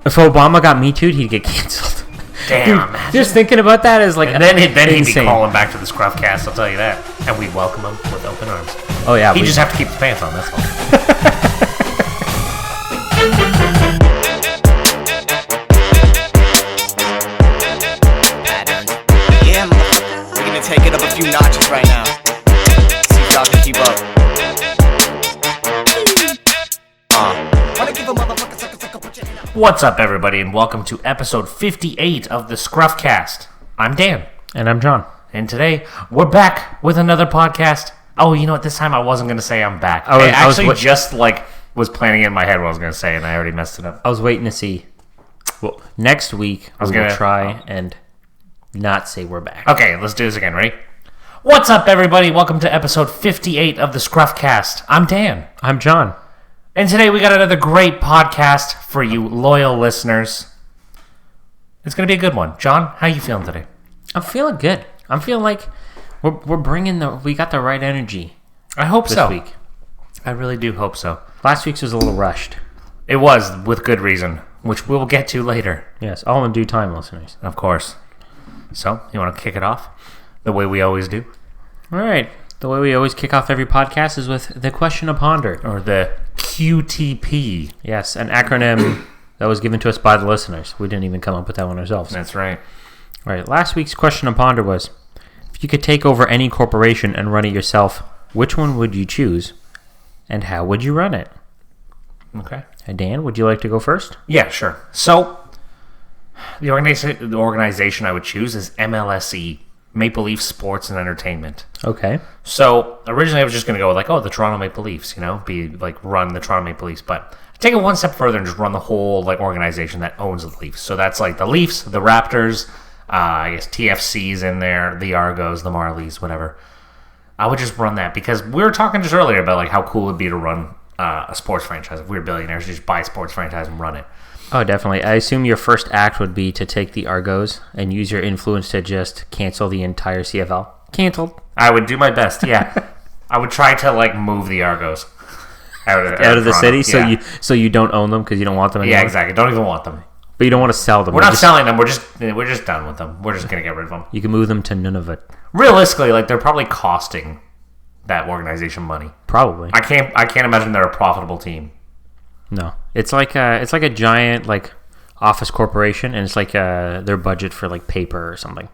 If Obama got Me Too'd, he'd get canceled. Damn. Dude, just thinking about that is like... And then he'd be calling back to the ScruffCast, I'll tell you that. And we'd welcome him with open arms. Oh, yeah. He'd just have to keep his pants on, that's all. Yeah, motherfucker. We're gonna take it up a few notches right now. See if y'all can keep up. Wanna give a motherfucker sucker, put your hand up. What's up, everybody, and welcome to episode 58 of the ScruffCast. I'm Dan. And I'm John. And today, we're back with another podcast. Oh, you know what? This time I wasn't going to say I'm back. I was planning it in my head what I was going to say, and I already messed it up. I was waiting to see. Well, next week, we're going to try and not say we're back. Okay, let's do this again. Ready? What's up, everybody? Welcome to episode 58 of the ScruffCast. I'm Dan. I'm John. And today we got another great podcast for you loyal listeners. It's going to be a good one. John, how you feeling today? I'm feeling good. I'm feeling like we're bringing we got the right energy. I hope this so. Week. I really do hope so. Last week's was a little rushed. It was, with good reason, which we'll get to later. Yes, all in due time, listeners. Of course. So, you want to kick it off the way we always do? All right. The way we always kick off every podcast is with the question to ponder. Or the QTP. Yes, an acronym that was given to us by the listeners. We didn't even come up with that one ourselves. That's right. All right. Last week's question to ponder was, if you could take over any corporation and run it yourself, which one would you choose, and how would you run it? Okay. And Dan, would you like to go first? Yeah, sure. So, the organization I would choose is MLSE, Maple Leaf Sports and Entertainment. Okay. So, originally I was just going to go with the Toronto Maple Leafs, run the Toronto Maple Leafs, but take it one step further and just run the whole organization that owns the Leafs. So that's the Leafs, the Raptors, I guess TFC's in there, the Argos, the Marlies, whatever. I would just run that because we were talking just earlier about how cool it would be to run a sports franchise. If we were billionaires, just buy a sports franchise and run it. Oh, definitely. I assume your first act would be to take the Argos and use your influence to just cancel the entire CFL. Canceled. I would do my best, yeah. I would try to move the Argos out of the city, yeah. so you don't own them because you don't want them anymore. Yeah, exactly. Don't even want them. But you don't want to sell them. We're not selling them. We're just done with them. We're just gonna get rid of them. You can move them to Nunavut. Realistically, they're probably costing that organization money. Probably. I can't imagine they're a profitable team. No, it's like a giant office corporation, and it's their budget for paper or something.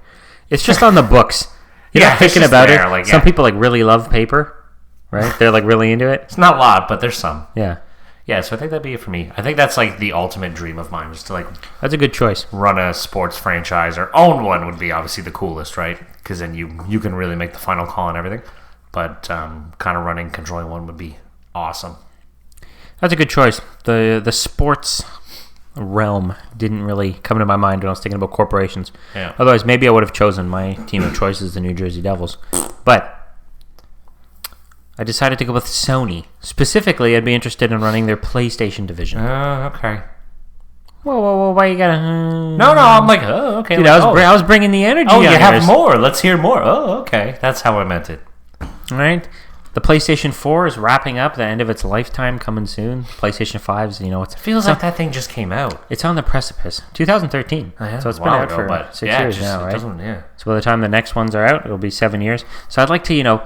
It's just on the books. You're not thinking about it. Some people really love paper, right? They're really into it. It's not a lot, but there's some. Yeah. Yeah, so I think that'd be it for me. I think that's the ultimate dream of mine, was to That's a good choice. Run a sports franchise, or own one would be obviously the coolest, right? Because then you can really make the final call and everything. But kind of controlling one would be awesome. That's a good choice. The sports realm didn't really come to my mind when I was thinking about corporations. Yeah. Otherwise, maybe I would have chosen my team of choice as the New Jersey Devils. But I decided to go with Sony. Specifically, I'd be interested in running their PlayStation division. Oh, okay. Whoa, why you gotta... No, I'm oh, okay. Dude, I was bringing the energy. Oh, you have more. Let's hear more. Oh, okay. That's how I meant it. All right. The PlayStation 4 is wrapping up, the end of its lifetime coming soon. PlayStation 5's, it feels like that thing just came out. It's on the precipice. 2013. So it's been out for 6 years now, right? So by the time the next ones are out, it'll be 7 years. So I'd like to,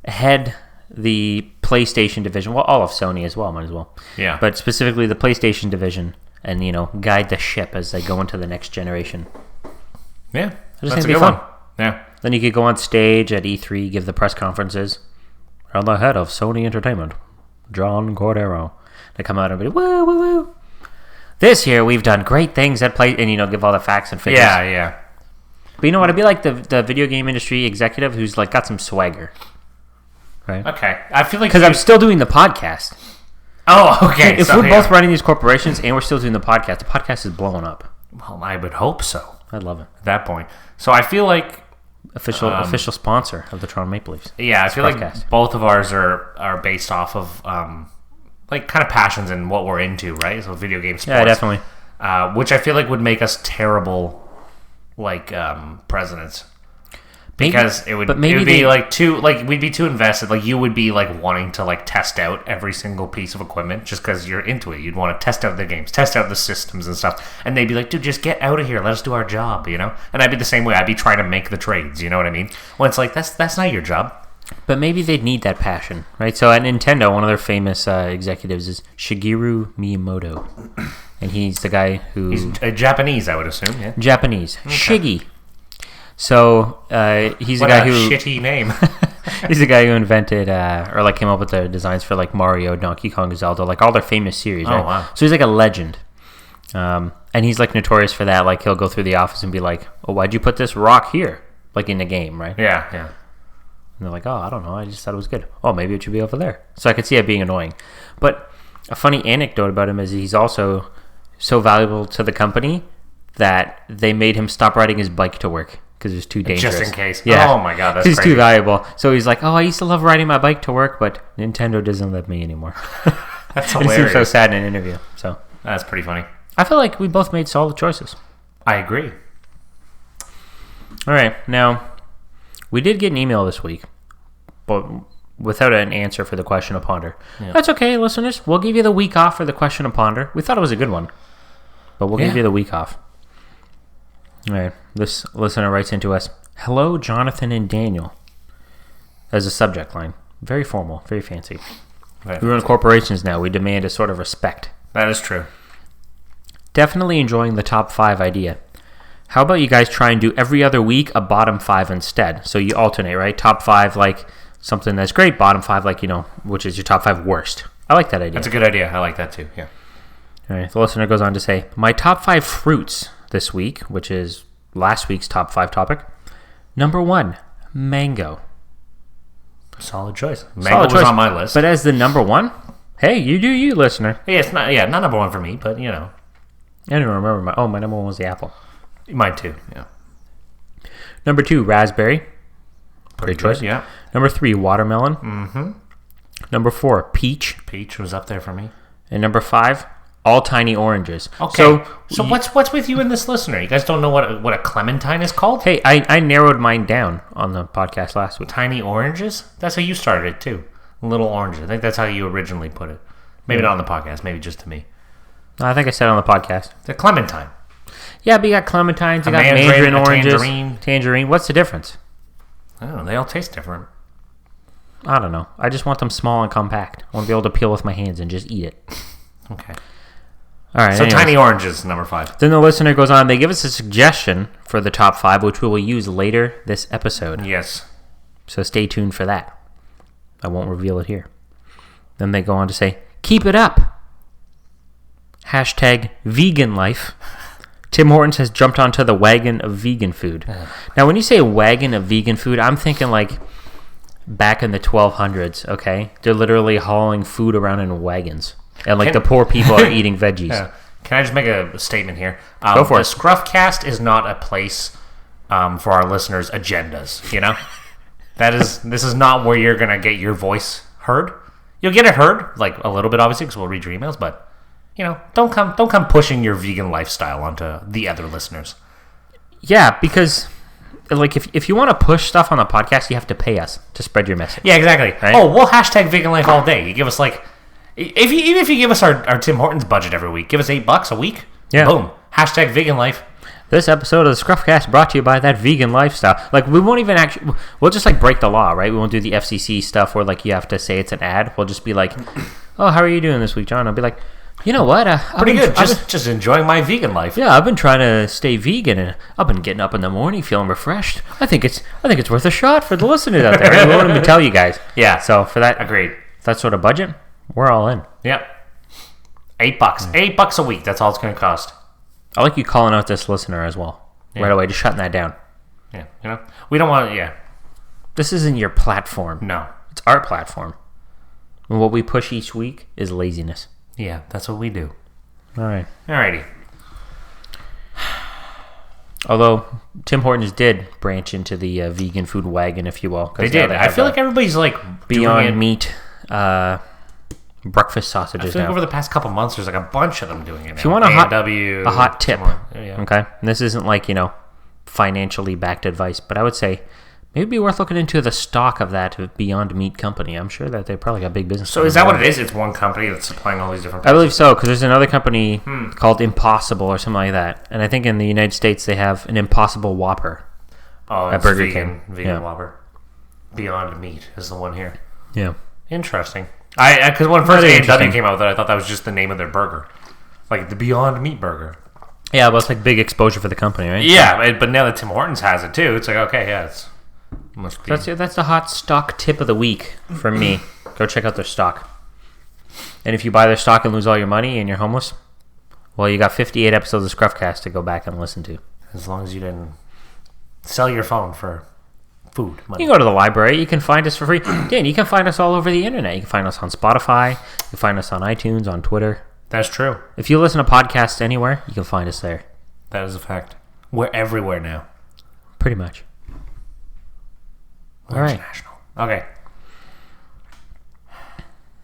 head the PlayStation division. Well, all of Sony as well, might as well. Yeah. But specifically the PlayStation division and, guide the ship as they go into the next generation. Yeah. That's a good one. Yeah. Then you could go on stage at E3, give the press conferences. On the head of Sony Entertainment, John Cordero. They come out and be woo, woo, woo. This year we've done great things at Play, and give all the facts and figures. Yeah. But you know what? I'd be like the video game industry executive who's got some swagger. Right? Okay. I feel like... Because I'm still doing the podcast. Oh, okay. If we're both running these corporations and we're still doing the podcast is blowing up. Well, I would hope so. I'd love it. At that point. So I feel like... Official sponsor of the Toronto Maple Leafs. Yeah, I feel like both of ours are based off of kind of passions and what we're into, right? So video game sports. Yeah, definitely. Which I feel like would make us terrible presidents. Because it would be like too, like, we'd be too invested. Like, you would be like wanting to like test out every single piece of equipment just because you're into it. You'd want to test out the games, test out the systems and stuff. And they'd be like, dude, just get out of here. Let us do our job, you know? And I'd be the same way. I'd be trying to make the trades, you know what I mean? Well, it's like, that's not your job. But maybe they'd need that passion, right? So at Nintendo, one of their famous executives is Shigeru Miyamoto. And he's the guy who... He's Japanese, I would assume, yeah. Japanese. Okay. Shiggy. So he's a guy who shitty name. He's the guy who invented or like came up with the designs for like Mario, Donkey Kong, Zelda, like all their famous series. Right? Oh wow! So he's like a legend, and he's like notorious for that. Like he'll go through the office and be like, "Oh, why'd you put this rock here?" Like in the game, right? Yeah. And they're like, "Oh, I don't know. I just thought it was good. Oh, maybe it should be over there." So I could see it being annoying. But a funny anecdote about him is he's also so valuable to the company that they made him stop riding his bike to work. Because it was too dangerous. Just in case. Yeah. Oh my god, that's crazy. He's too valuable. So he's like, I used to love riding my bike to work, but Nintendo doesn't let me anymore. That's He hilarious. seems so sad in an interview. So that's pretty funny. I feel like we both made solid choices. I agree. All right. Now, we did get an email this week, but without an answer for the question to ponder. Yeah. That's okay, listeners. We'll give you the week off for the question to ponder. We thought it was a good one, but we'll give you the week off. All right, this listener writes into us, "Hello, Jonathan and Daniel," as a subject line. Very formal, very fancy. We run corporations now. We demand a sort of respect. That is true. Definitely enjoying the top 5 idea. How about you guys try and do every other week a bottom 5 instead? So you alternate, right? Top 5, like something that's great. Bottom 5, like, which is your top 5 worst. I like that idea. That's a good idea. I like that too, yeah. All right, the listener goes on to say, my top 5 fruits this week, which is last week's top 5 topic. Number 1, mango. Solid choice. Mango was on my list. But as the number 1, hey, you do you, listener. Yeah, it's not number 1 for me, but I don't even remember my number 1 was the apple. Mine too, yeah. Number 2, raspberry. Great choice, yeah. Number 3, watermelon. Mm-hmm. Number 4, peach. Peach was up there for me. And number 5, all tiny oranges. Okay. So what's with you and this listener? You guys don't know what a clementine is called? Hey, I narrowed mine down on the podcast last week. Tiny oranges? That's how you started it too. Little oranges. I think that's how you originally put it. Maybe not on the podcast. Maybe just to me. No, I think I said it on the podcast. The clementine. Yeah, but you got clementines. You got mandarin oranges. Tangerine. What's the difference? I don't know. They all taste different. I don't know. I just want them small and compact. I want to be able to peel with my hands and just eat it. Okay. All right. So anyways, tiny oranges, number 5. Then the listener goes on. They give us a suggestion for the top 5, which we will use later this episode. Yes. So stay tuned for that. I won't reveal it here. Then they go on to say, keep it up. Hashtag vegan life. Tim Hortons has jumped onto the wagon of vegan food. Now, when you say wagon of vegan food, I'm thinking like back in the 1200s, okay? They're literally hauling food around in wagons. And like the poor people are eating veggies. Yeah. Can I just make a statement here? Go for it. The ScruffCast is not a place for our listeners' agendas, This is not where you're going to get your voice heard. You'll get it heard, like a little bit obviously, because we'll read your emails, but don't come pushing your vegan lifestyle onto the other listeners. Yeah, because like if you want to push stuff on the podcast, you have to pay us to spread your message. Yeah, exactly. Right? Oh, we'll hashtag vegan life all day. You give us like, even if you give us our Tim Hortons budget every week, give us $8 a week. Yeah. Boom. Hashtag vegan life. This episode of the ScruffCast brought to you by that vegan lifestyle. Like, we won't even we'll just like break the law, right? We won't do the FCC stuff where like you have to say it's an ad. We'll just be like, oh, how are you doing this week, John? I'll be like, you know what? Pretty good. Just enjoying my vegan life. Yeah, I've been trying to stay vegan, and I've been getting up in the morning feeling refreshed. I think it's worth a shot for the listeners out there. Right? We want to tell you guys. Yeah. So for that, agreed. That sort of budget, we're all in. Yep. $8. $8 a week. That's all it's going to cost. I like you calling out this listener as well. Yeah. Right away, just shutting that down. Yeah. We don't want to. Yeah. This isn't your platform. No. It's our platform. And what we push each week is laziness. Yeah, that's what we do. All right. Alrighty. Although Tim Hortons did branch into the vegan food wagon, if you will. They did. I feel like everybody's like Beyond Meat breakfast sausages. I feel like over the past couple months, there's like a bunch of them doing it now. If you want a hot tip, okay? And this isn't like financially backed advice, but I would say It'd be worth looking into the stock of that Beyond Meat company. I'm sure that they probably got big business. So is that what it is? It's one company that's supplying all these different. I believe so, because there's another company called Impossible or something like that, and I think in the United States they have an Impossible Whopper. Oh, it's Burger King. Vegan Whopper. Beyond Meat is the one here. Yeah. Interesting. Because when first A&W came out with it, I thought that was just the name of their burger, like the Beyond Meat burger. Yeah, but it's like big exposure for the company, right? Yeah, but now that Tim Hortons has it too, it's like okay, yeah, it's. That's the hot stock tip of the week for me. Go check out their stock. And if you buy their stock and lose all your money and you're homeless, well, you got 58 episodes of ScruffCast to go back and listen to. As long as you didn't sell your phone for food money. You can go to the library. You can find us for free. Dan, you can find us all over the internet. You can find us on Spotify. You can find us on iTunes, on Twitter. That's true. If you listen to podcasts anywhere, you can find us there. That is a fact. We're everywhere now. Pretty much. All right. International. Okay.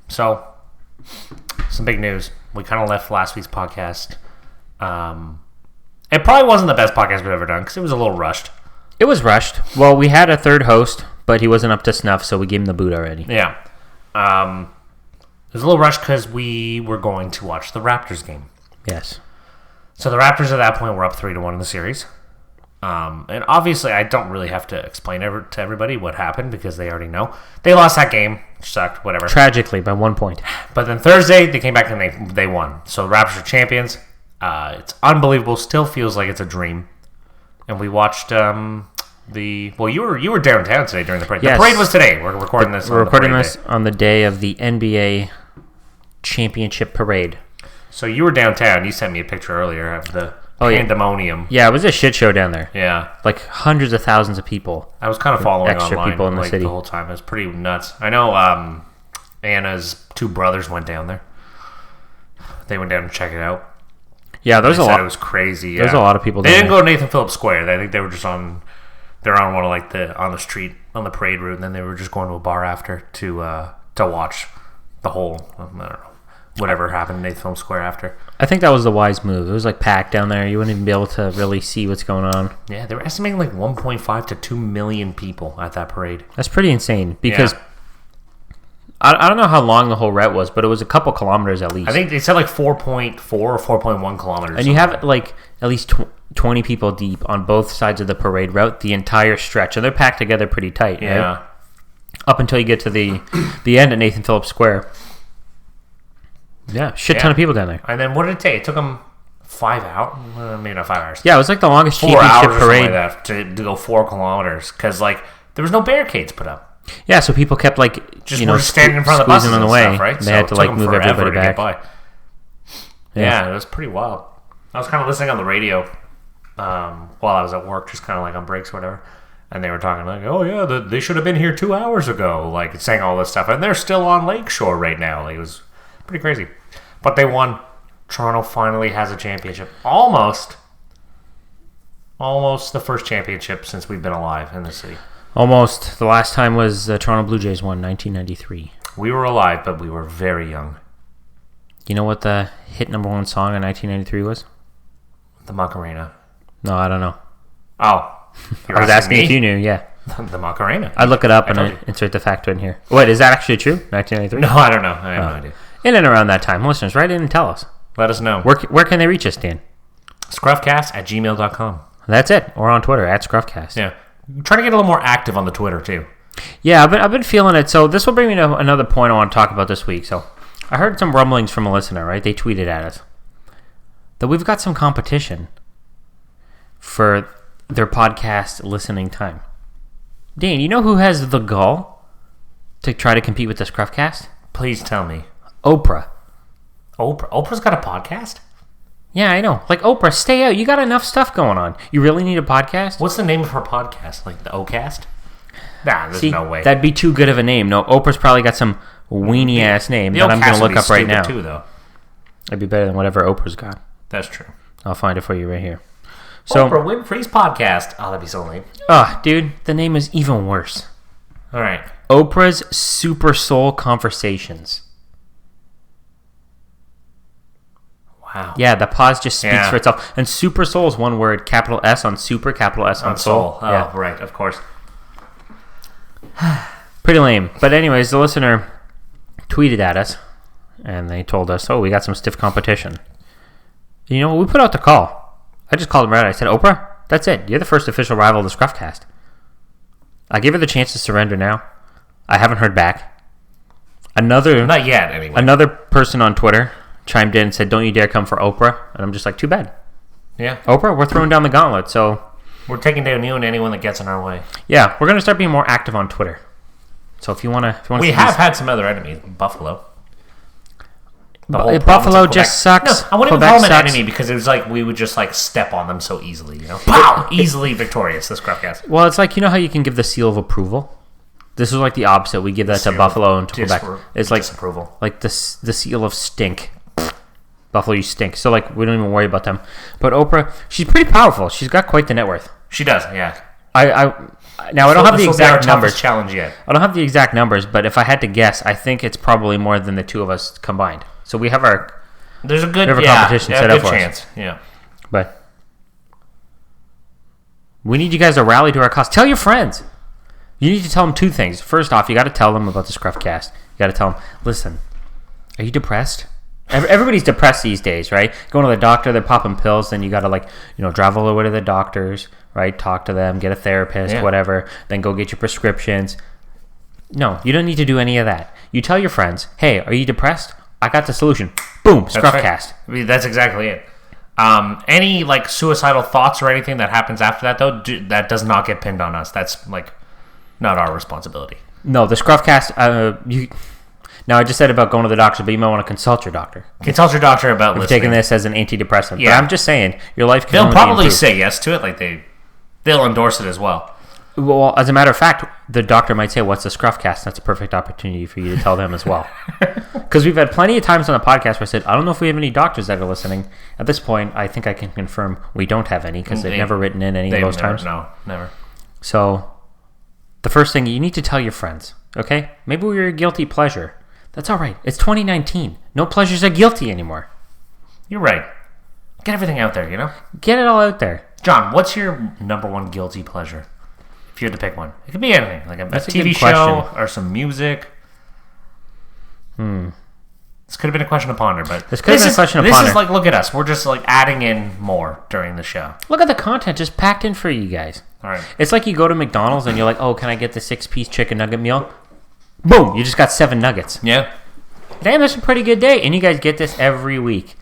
So, some big news. We kind of left last week's podcast. It probably wasn't the best podcast we've ever done because it was a little rushed. It was rushed. Well, we had a third host, but he wasn't up to snuff, so we gave him the boot already. Yeah. It was a little rushed because we were going to watch the Raptors game. Yes. So the Raptors at that point were up 3-1 in the series. And obviously, I don't really have to explain to everybody what happened because they already know. They lost that game. Sucked, whatever. Tragically, by 1 point. But then Thursday, they came back and they won. So the Raptors are champions. It's unbelievable. Still feels like it's a dream. And we watched you were downtown today during the parade. Yes. The parade was today. We're recording this. We're recording this on the day of the NBA championship parade. So you were downtown. You sent me a picture earlier of the pandemonium. Yeah, it was a shit show down there. Yeah. Like hundreds of thousands of people. I was kind of following extra online people in the city the whole time. It was pretty nuts. I know Anna's two brothers went down there. They went down to check it out. Yeah, there's a lot. It was crazy. There's a lot of people They down didn't there. go to Nathan Phillips Square. I think they were just on one of on the street on the parade route, and then they were just going to a bar after to watch the whole I don't know whatever happened in Nathan Phillips Square after. I think that was the wise move. It was like packed down there. You wouldn't even be able to really see what's going on. Yeah, they were estimating like 1.5 to 2 million people at that parade. That's pretty insane because I don't know how long the whole route was, but it was a couple kilometers at least. I think they said like 4.4 or 4.1 kilometers. And you have like at least 20 people deep on both sides of the parade route, the entire stretch, and they're packed together pretty tight. Yeah. Right? Up until you get to the end at Nathan Phillips Square. Yeah, ton of people down there. And then what did it take? It took them 5 hours. Maybe not 5 hours. Yeah, it was like the longest 4 championship hours or something parade like that to go 4 kilometers because like there was no barricades put up. Yeah, so people kept like just standing in front of the buses on the and way. Stuff, right? They had to like move everybody back. Yeah, it was pretty wild. I was kind of listening on the radio while I was at work, just kind of like on breaks or whatever. And they were talking like, oh yeah, they should have been here 2 hours ago, like saying all this stuff, and they're still on Lakeshore right now. Like, it was pretty crazy, but they won. Toronto finally has a championship, almost the first championship since we've been alive in the city. Almost. The last time was the Toronto Blue Jays won, 1993. We were alive, but we were very young. You know what the hit number 1 song in 1993 was? The Macarena. No, I don't know. Oh. I was asking if you knew, yeah. The Macarena. I'd look it up and I'd insert the factor in here. What, is that actually true? 1993? No, I don't know. I have no idea. In and around that time. Listeners, write in and tell us. Let us know. Where can they reach us, Dan? ScruffCast@gmail.com. That's it. Or on Twitter, @ScruffCast. Yeah. Try to get a little more active on the Twitter, too. Yeah, I've been feeling it. So this will bring me to another point I want to talk about this week. So I heard some rumblings from a listener, right? They tweeted at us that we've got some competition for their podcast listening time. Dan, you know who has the gall to try to compete with the ScruffCast? Please tell me. Oprah. Oprah's got a podcast? Yeah, I know. Like, Oprah, stay out. You got enough stuff going on. You really need a podcast? What's the name of her podcast? Like the Ocast? Nah, there's no way. That'd be too good of a name. No, Oprah's probably got some weenie-ass name that I'm going to look up right now. Too, though. It'd be better than whatever Oprah's got. That's true. I'll find it for you right here. So, Oprah Winfrey's podcast. Oh, that'd be so lame. Oh, dude, the name is even worse. All right. Oprah's Super Soul Conversations. Wow. Yeah, the pause just speaks for itself. And Super Soul is one word, capital S on super, capital S on soul. Oh, yeah. Right, of course. Pretty lame. But anyways, the listener tweeted at us, and they told us, we got some stiff competition. You know, we put out the call. I just called him right. I said, Oprah, that's it. You're the first official rival of the ScruffCast. I gave her the chance to surrender now. I haven't heard back. Not yet, anyway. Another person on Twitter chimed in and said, don't you dare come for Oprah. And I'm just like, too bad. Yeah. Oprah, we're throwing down the gauntlet, so... We're taking down you and anyone that gets in our way. Yeah, we're going to start being more active on Twitter. So if you want to... We have had some other enemies. Buffalo. Buffalo just sucks. No, I wouldn't even call them an enemy because it was like we would just like step on them so easily, you know? Pow! Easily victorious, this ScruffCast. Well, it's like, you know how you can give the seal of approval? This is like the opposite. We give that to Buffalo and to Quebec. It's like disapproval. Like the seal of stink. Buffalo, you stink. So like we don't even worry about them. But Oprah, she's pretty powerful. She's got quite the net worth. She does, yeah. I don't have the exact numbers. Challenge yet. I don't have the exact numbers, but if I had to guess, I think it's probably more than the two of us combined. So we have our competition set up for us. Yeah. But we need you guys to rally to our cause. Tell your friends. You need to tell them two things. First off, you got to tell them about the ScruffCast. You got to tell them, listen, are you depressed? Everybody's depressed these days, right? Going to the doctor, they're popping pills, then you got to drive all the way to the doctors, right? Talk to them, get a therapist, whatever. Then go get your prescriptions. No, you don't need to do any of that. You tell your friends, hey, are you depressed? I got the solution. Boom, ScruffCast. Right. That's exactly it. Any like suicidal thoughts or anything that happens after that, though, that does not get pinned on us. That's like not our responsibility. No, the ScruffCast, now, I just said about going to the doctor, but you might want to consult your doctor. Consult your doctor about listening. Taking this as an antidepressant. Yeah. But I'm just saying, your life can They'll probably say yes to it. Like they'll endorse it as well. Well, as a matter of fact, the doctor might say, what's the ScruffCast? That's a perfect opportunity for you to tell them as well. Because we've had plenty of times on the podcast where I said, I don't know if we have any doctors that are listening. At this point, I think I can confirm we don't have any because they've never written in any of those times. No, never. So, the first thing, you need to tell your friends, okay? Maybe we're a guilty pleasure. That's all right. It's 2019. No pleasures are guilty anymore. You're right. Get everything out there, you know? Get it all out there. John, what's your number one guilty pleasure? If you had to pick one. It could be anything. Like a TV show or some music. This could have been a question to ponder, but... This is like, look at us. We're just like adding in more during the show. Look at the content just packed in for you guys. All right. It's like you go to McDonald's and you're like, can I get the 6-piece chicken nugget meal? Boom! You just got 7 nuggets. Yeah. Damn, that's a pretty good day. And you guys get this every week.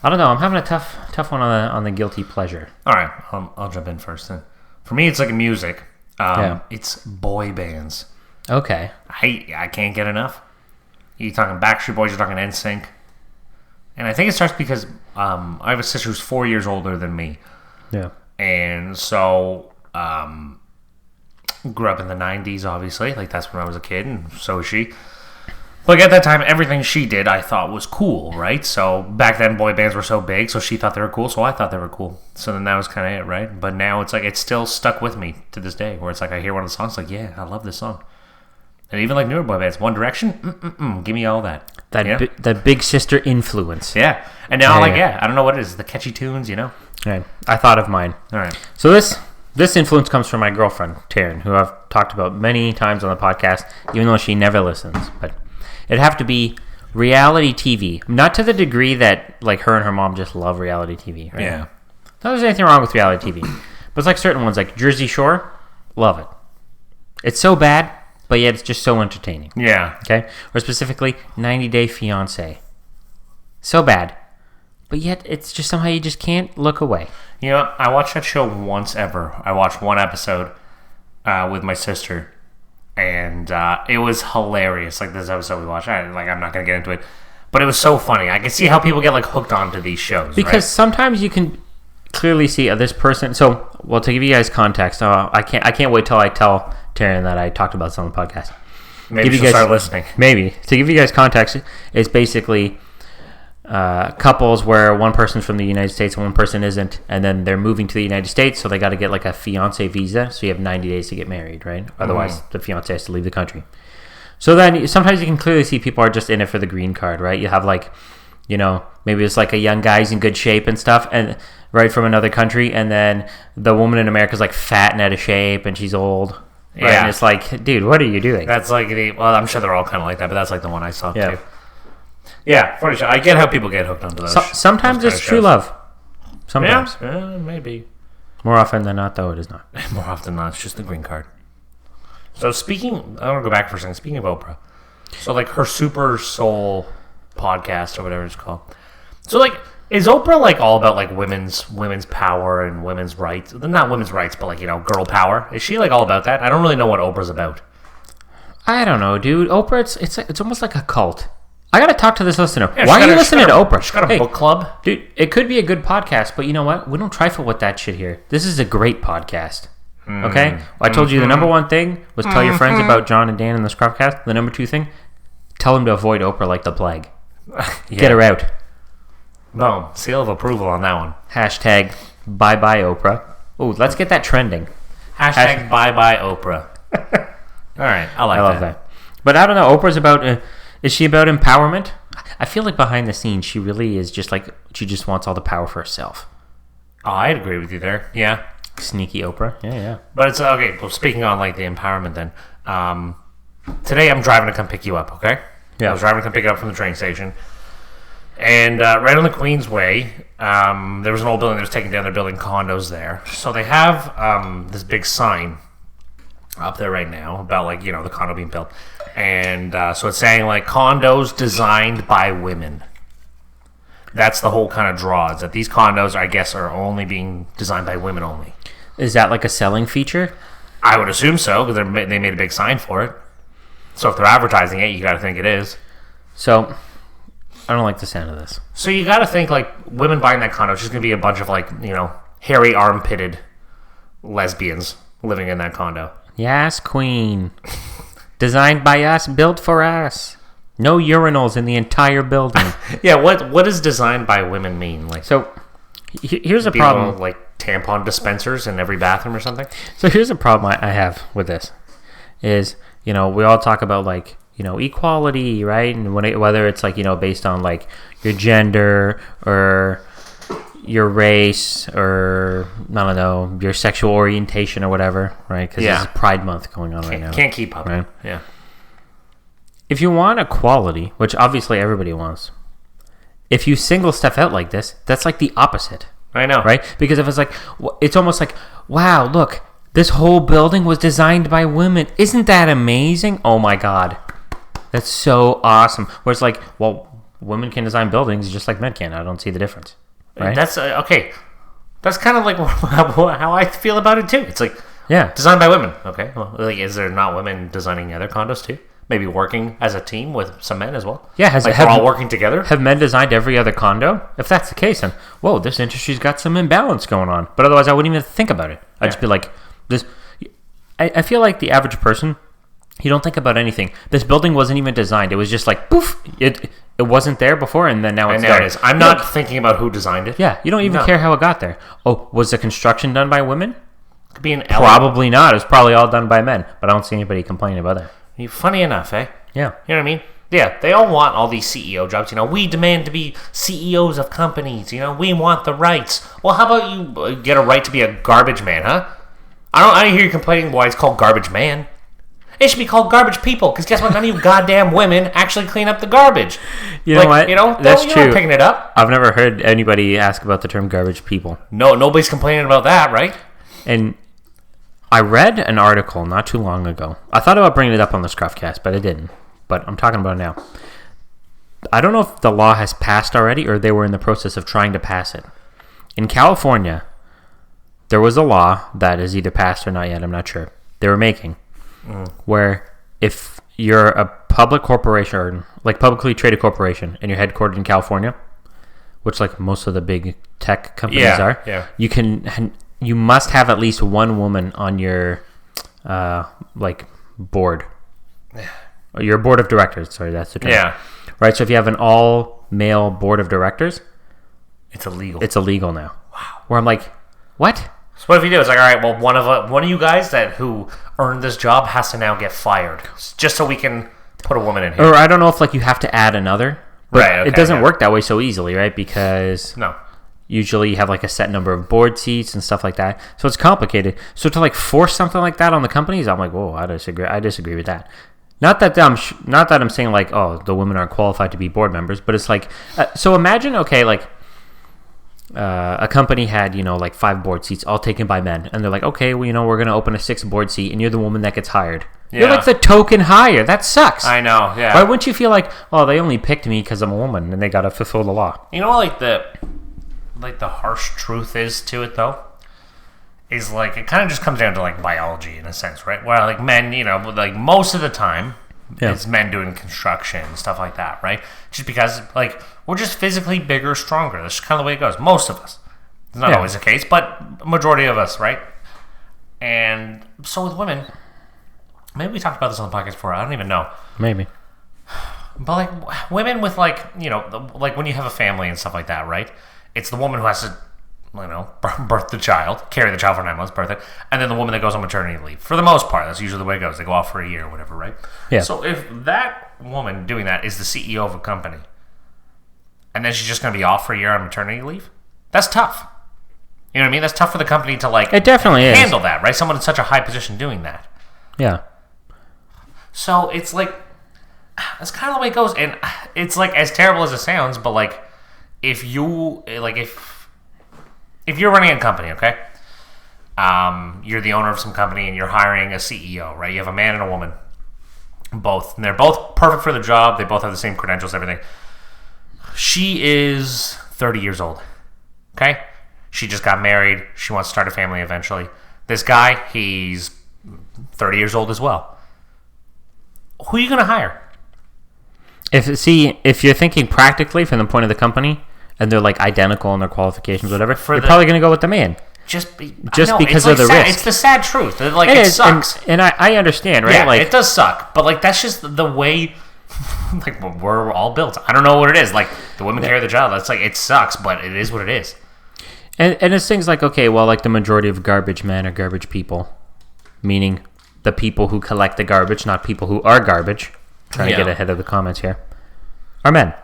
I don't know. I'm having a tough one on the guilty pleasure. All right. I'll jump in first then. For me, it's like music. It's boy bands. Okay. I can't get enough. You're talking Backstreet Boys, you're talking NSYNC. And I think it starts because I have a sister who's 4 years older than me. Yeah. And so... grew up in the 90s, obviously. Like, that's when I was a kid, and so is she. Like, at that time, everything she did I thought was cool, right? So, back then, boy bands were so big, so she thought they were cool, so I thought they were cool. So then that was kind of it, right? But now it's like, it's still stuck with me to this day, where it's like, I hear one of the songs, like, yeah, I love this song. And even like newer boy bands, One Direction, give me all that. That big sister influence. Yeah. And now, I don't know what it is, the catchy tunes, you know? Right. I thought of mine. All right. So this influence comes from my girlfriend, Taryn, who I've talked about many times on the podcast, even though she never listens. But it'd have to be reality TV. Not to the degree that like her and her mom just love reality TV. Right? Yeah. Not that there's anything wrong with reality TV. But it's like certain ones, like Jersey Shore, love it. It's so bad, but yet it's just so entertaining. Yeah. Okay? Or specifically, 90 Day Fiancé. So bad. But yet, it's just somehow you just can't look away. You know, I watched that show once ever. I watched one episode with my sister, and it was hilarious. Like this episode we watched, I'm not going to get into it, but it was so funny. I can see how people get like hooked onto these shows. Because sometimes you can clearly see this person. So, well, to give you guys context, I can't wait till I tell Taryn that I talked about this on the podcast. Maybe she'll start listening. Maybe. To give you guys context, it's basically... couples where one person's from the United States and one person isn't, and then they're moving to the United States, so they got to get like a fiance visa, so you have 90 days to get married, right? Otherwise the fiance has to leave the country. So then sometimes you can clearly see people are just in it for the green card, right? You have like, you know, maybe it's like a young guy's in good shape and stuff, and right from another country, and then the woman in America is like fat and out of shape and she's old, Right? Yeah. And it's like, dude, what are you doing? That's like well, I'm sure they're all kind of like that, but that's like the one I saw too. Yeah, funny show. I get how people get hooked onto those. Sometimes those it's true love. Sometimes. Yeah, maybe. More often than not, though, it is not. More often than not, it's just the green card. So I want to go back for a second. Speaking of Oprah, so like her Super Soul podcast or whatever it's called. So like, is Oprah like all about like women's power and women's rights? Not women's rights, but like, you know, girl power. Is she like all about that? I don't really know what Oprah's about. I don't know, dude. Oprah, it's almost like a cult. I gotta talk to this listener. Yeah, why are you listening to Oprah? She's got a book club. Dude, it could be a good podcast, but you know what? We don't trifle with that shit here. This is a great podcast. Okay? Well, I told you the number one thing was tell your friends about Jon and Dan and the ScruffCast. The number two thing, tell them to avoid Oprah like the plague. Get her out. Boom. Seal of approval on that one. Hashtag bye-bye Oprah. Ooh, let's get that trending. Hashtag bye-bye Oprah. All right. I love that. But I don't know. Oprah's about... is she about empowerment? I feel like behind the scenes, she really is just like... She just wants all the power for herself. Oh, I'd agree with you there. Yeah. Sneaky Oprah. Yeah. But it's... Okay, well, speaking on like the empowerment then. Today I'm driving to come pick you up, okay? Yeah. I was driving to come pick you up from the train station. And right on the Queensway, there was an old building that was taken down. They're building condos there. So they have this big sign up there right now about, like, you know, the condo being built. And so it's saying, like, condos designed by women. That's the whole kind of draw, is that these condos, I guess, are only being designed by women only. Is that like a selling feature? I would assume so, because they made a big sign for it. So if they're advertising it, you got to think it is. So... I don't like the sound of this. So you got to think, like, women buying that condo, it's just going to be a bunch of, like, you know, hairy armpitted lesbians living in that condo. Yes, queen. Designed by us, built for us. No urinals in the entire building. Yeah, what does designed by women mean? Like, so here's a problem. Like tampon dispensers in every bathroom or something? So here's a problem I have with this. Is, you know, we all talk about, like, you know, equality, right? And whether it's like, you know, based on like your gender or your race or, I don't know, your sexual orientation or whatever, right? Because there's Pride Month going on right now. Can't keep up. Right? Yeah. If you want equality, which obviously everybody wants, if you single stuff out like this, that's like the opposite. I know. Right? Because if it's like, it's almost like, wow, look, this whole building was designed by women. Isn't that amazing? Oh my God. That's so awesome. Where it's like, well, women can design buildings just like men can. I don't see the difference. Right? That's okay. That's kind of like how I feel about it too. It's like, yeah, designed by women. Okay, well, like, is there not women designing other condos too? Maybe working as a team with some men as well. Yeah, we're all working together. Have men designed every other condo? If that's the case, then whoa, this industry's got some imbalance going on. But otherwise, I wouldn't even think about it. I'd just be like, this. I feel like the average person. You don't think about anything. This building wasn't even designed. It was just like, poof, it wasn't there before, and then now it's there. It is. I'm not thinking about who designed it. Yeah, you don't even care how it got there. Oh, was the construction done by women? Could be an probably not. It was probably all done by men, but I don't see anybody complaining about that. Funny enough, eh? Yeah. You know what I mean? Yeah, they all want all these CEO jobs. You know, we demand to be CEOs of companies. You know, we want the rights. Well, how about you get a right to be a garbage man, huh? I don't hear you complaining why it's called garbage man. It should be called garbage people, because guess what? None of you goddamn women actually clean up the garbage. You know what? You know, that's true. You're picking it up. I've never heard anybody ask about the term garbage people. No, nobody's complaining about that, right? And I read an article not too long ago. I thought about bringing it up on the ScruffCast, but I didn't. But I'm talking about it now. I don't know if the law has passed already or they were in the process of trying to pass it. In California, there was a law that is either passed or not yet. I'm not sure. They were making where if you're a public corporation or like publicly traded corporation and you're headquartered in California, which like most of the big tech companies are, you must have at least one woman on your like board. Your board of directors. Sorry, that's the term. Yeah. Right. So if you have an all male board of directors, it's illegal. It's illegal now. Wow. Where I'm like, what? So what if you do? It's like, all right, well, one of you guys who earned this job has to now get fired, just so we can put a woman in here. Or I don't know if like you have to add another. But right. Okay, it doesn't work that way so easily, right? Because Usually you have like a set number of board seats and stuff like that. So it's complicated. So to like force something like that on the companies, I'm like, whoa, I disagree with that. Not that I'm saying like, oh, the women aren't qualified to be board members, but it's like, so imagine, okay, like a company had, like 5 board seats all taken by men, and they're like, okay, well, we're going to open a 6th board seat, and you're the woman that gets hired. Yeah. You're like the token hire. That sucks. I know, yeah. Why wouldn't you feel like, oh, they only picked me because I'm a woman, and they got to fulfill the law? You know what, the harsh truth is to it, though? Is like, it kind of just comes down to like biology in a sense, right? Where like men, like most of the time, it's men doing construction and stuff like that, right? Just because like we're just physically bigger, stronger. That's just kind of the way it goes. Most of us. It's not always the case, but majority of us, right? And so with women, maybe we talked about this on the podcast before. I don't even know. Maybe. But like women with like, like when you have a family and stuff like that, right? It's the woman who has to, birth the child, carry the child for 9 months, birth it, and then the woman that goes on maternity leave. For the most part, that's usually the way it goes. They go off for a year or whatever, right? Yeah. So if that woman doing that is the CEO of a company, and then she's just going to be off for a year on maternity leave, that's tough. You know what I mean? That's tough for the company to like. It definitely handle that, right? Someone in such a high position doing that. Yeah. So it's like that's kind of the way it goes, and it's like as terrible as it sounds, but like if you're running a company, okay, you're the owner of some company and you're hiring a CEO, right? You have a man and a woman, both, and they're both perfect for the job. They both have the same credentials, everything. She is 30 years old, okay? She just got married. She wants to start a family eventually. This guy, he's 30 years old as well. Who are you going to hire? If you're thinking practically from the point of the company, and they're like identical in their qualifications, whatever, you're probably going to go with the man. Just because of the risk. It's the sad truth. Like it sucks, and I understand, right? Yeah, like it does suck, but like that's just the way. Like we're all built. I don't know what it is. Like the women carry the child. That's like it sucks, but it is what it is. And it's things like, okay, well, like the majority of garbage men are garbage people, meaning the people who collect the garbage, not people who are garbage. Trying to get ahead of the comments here, are men.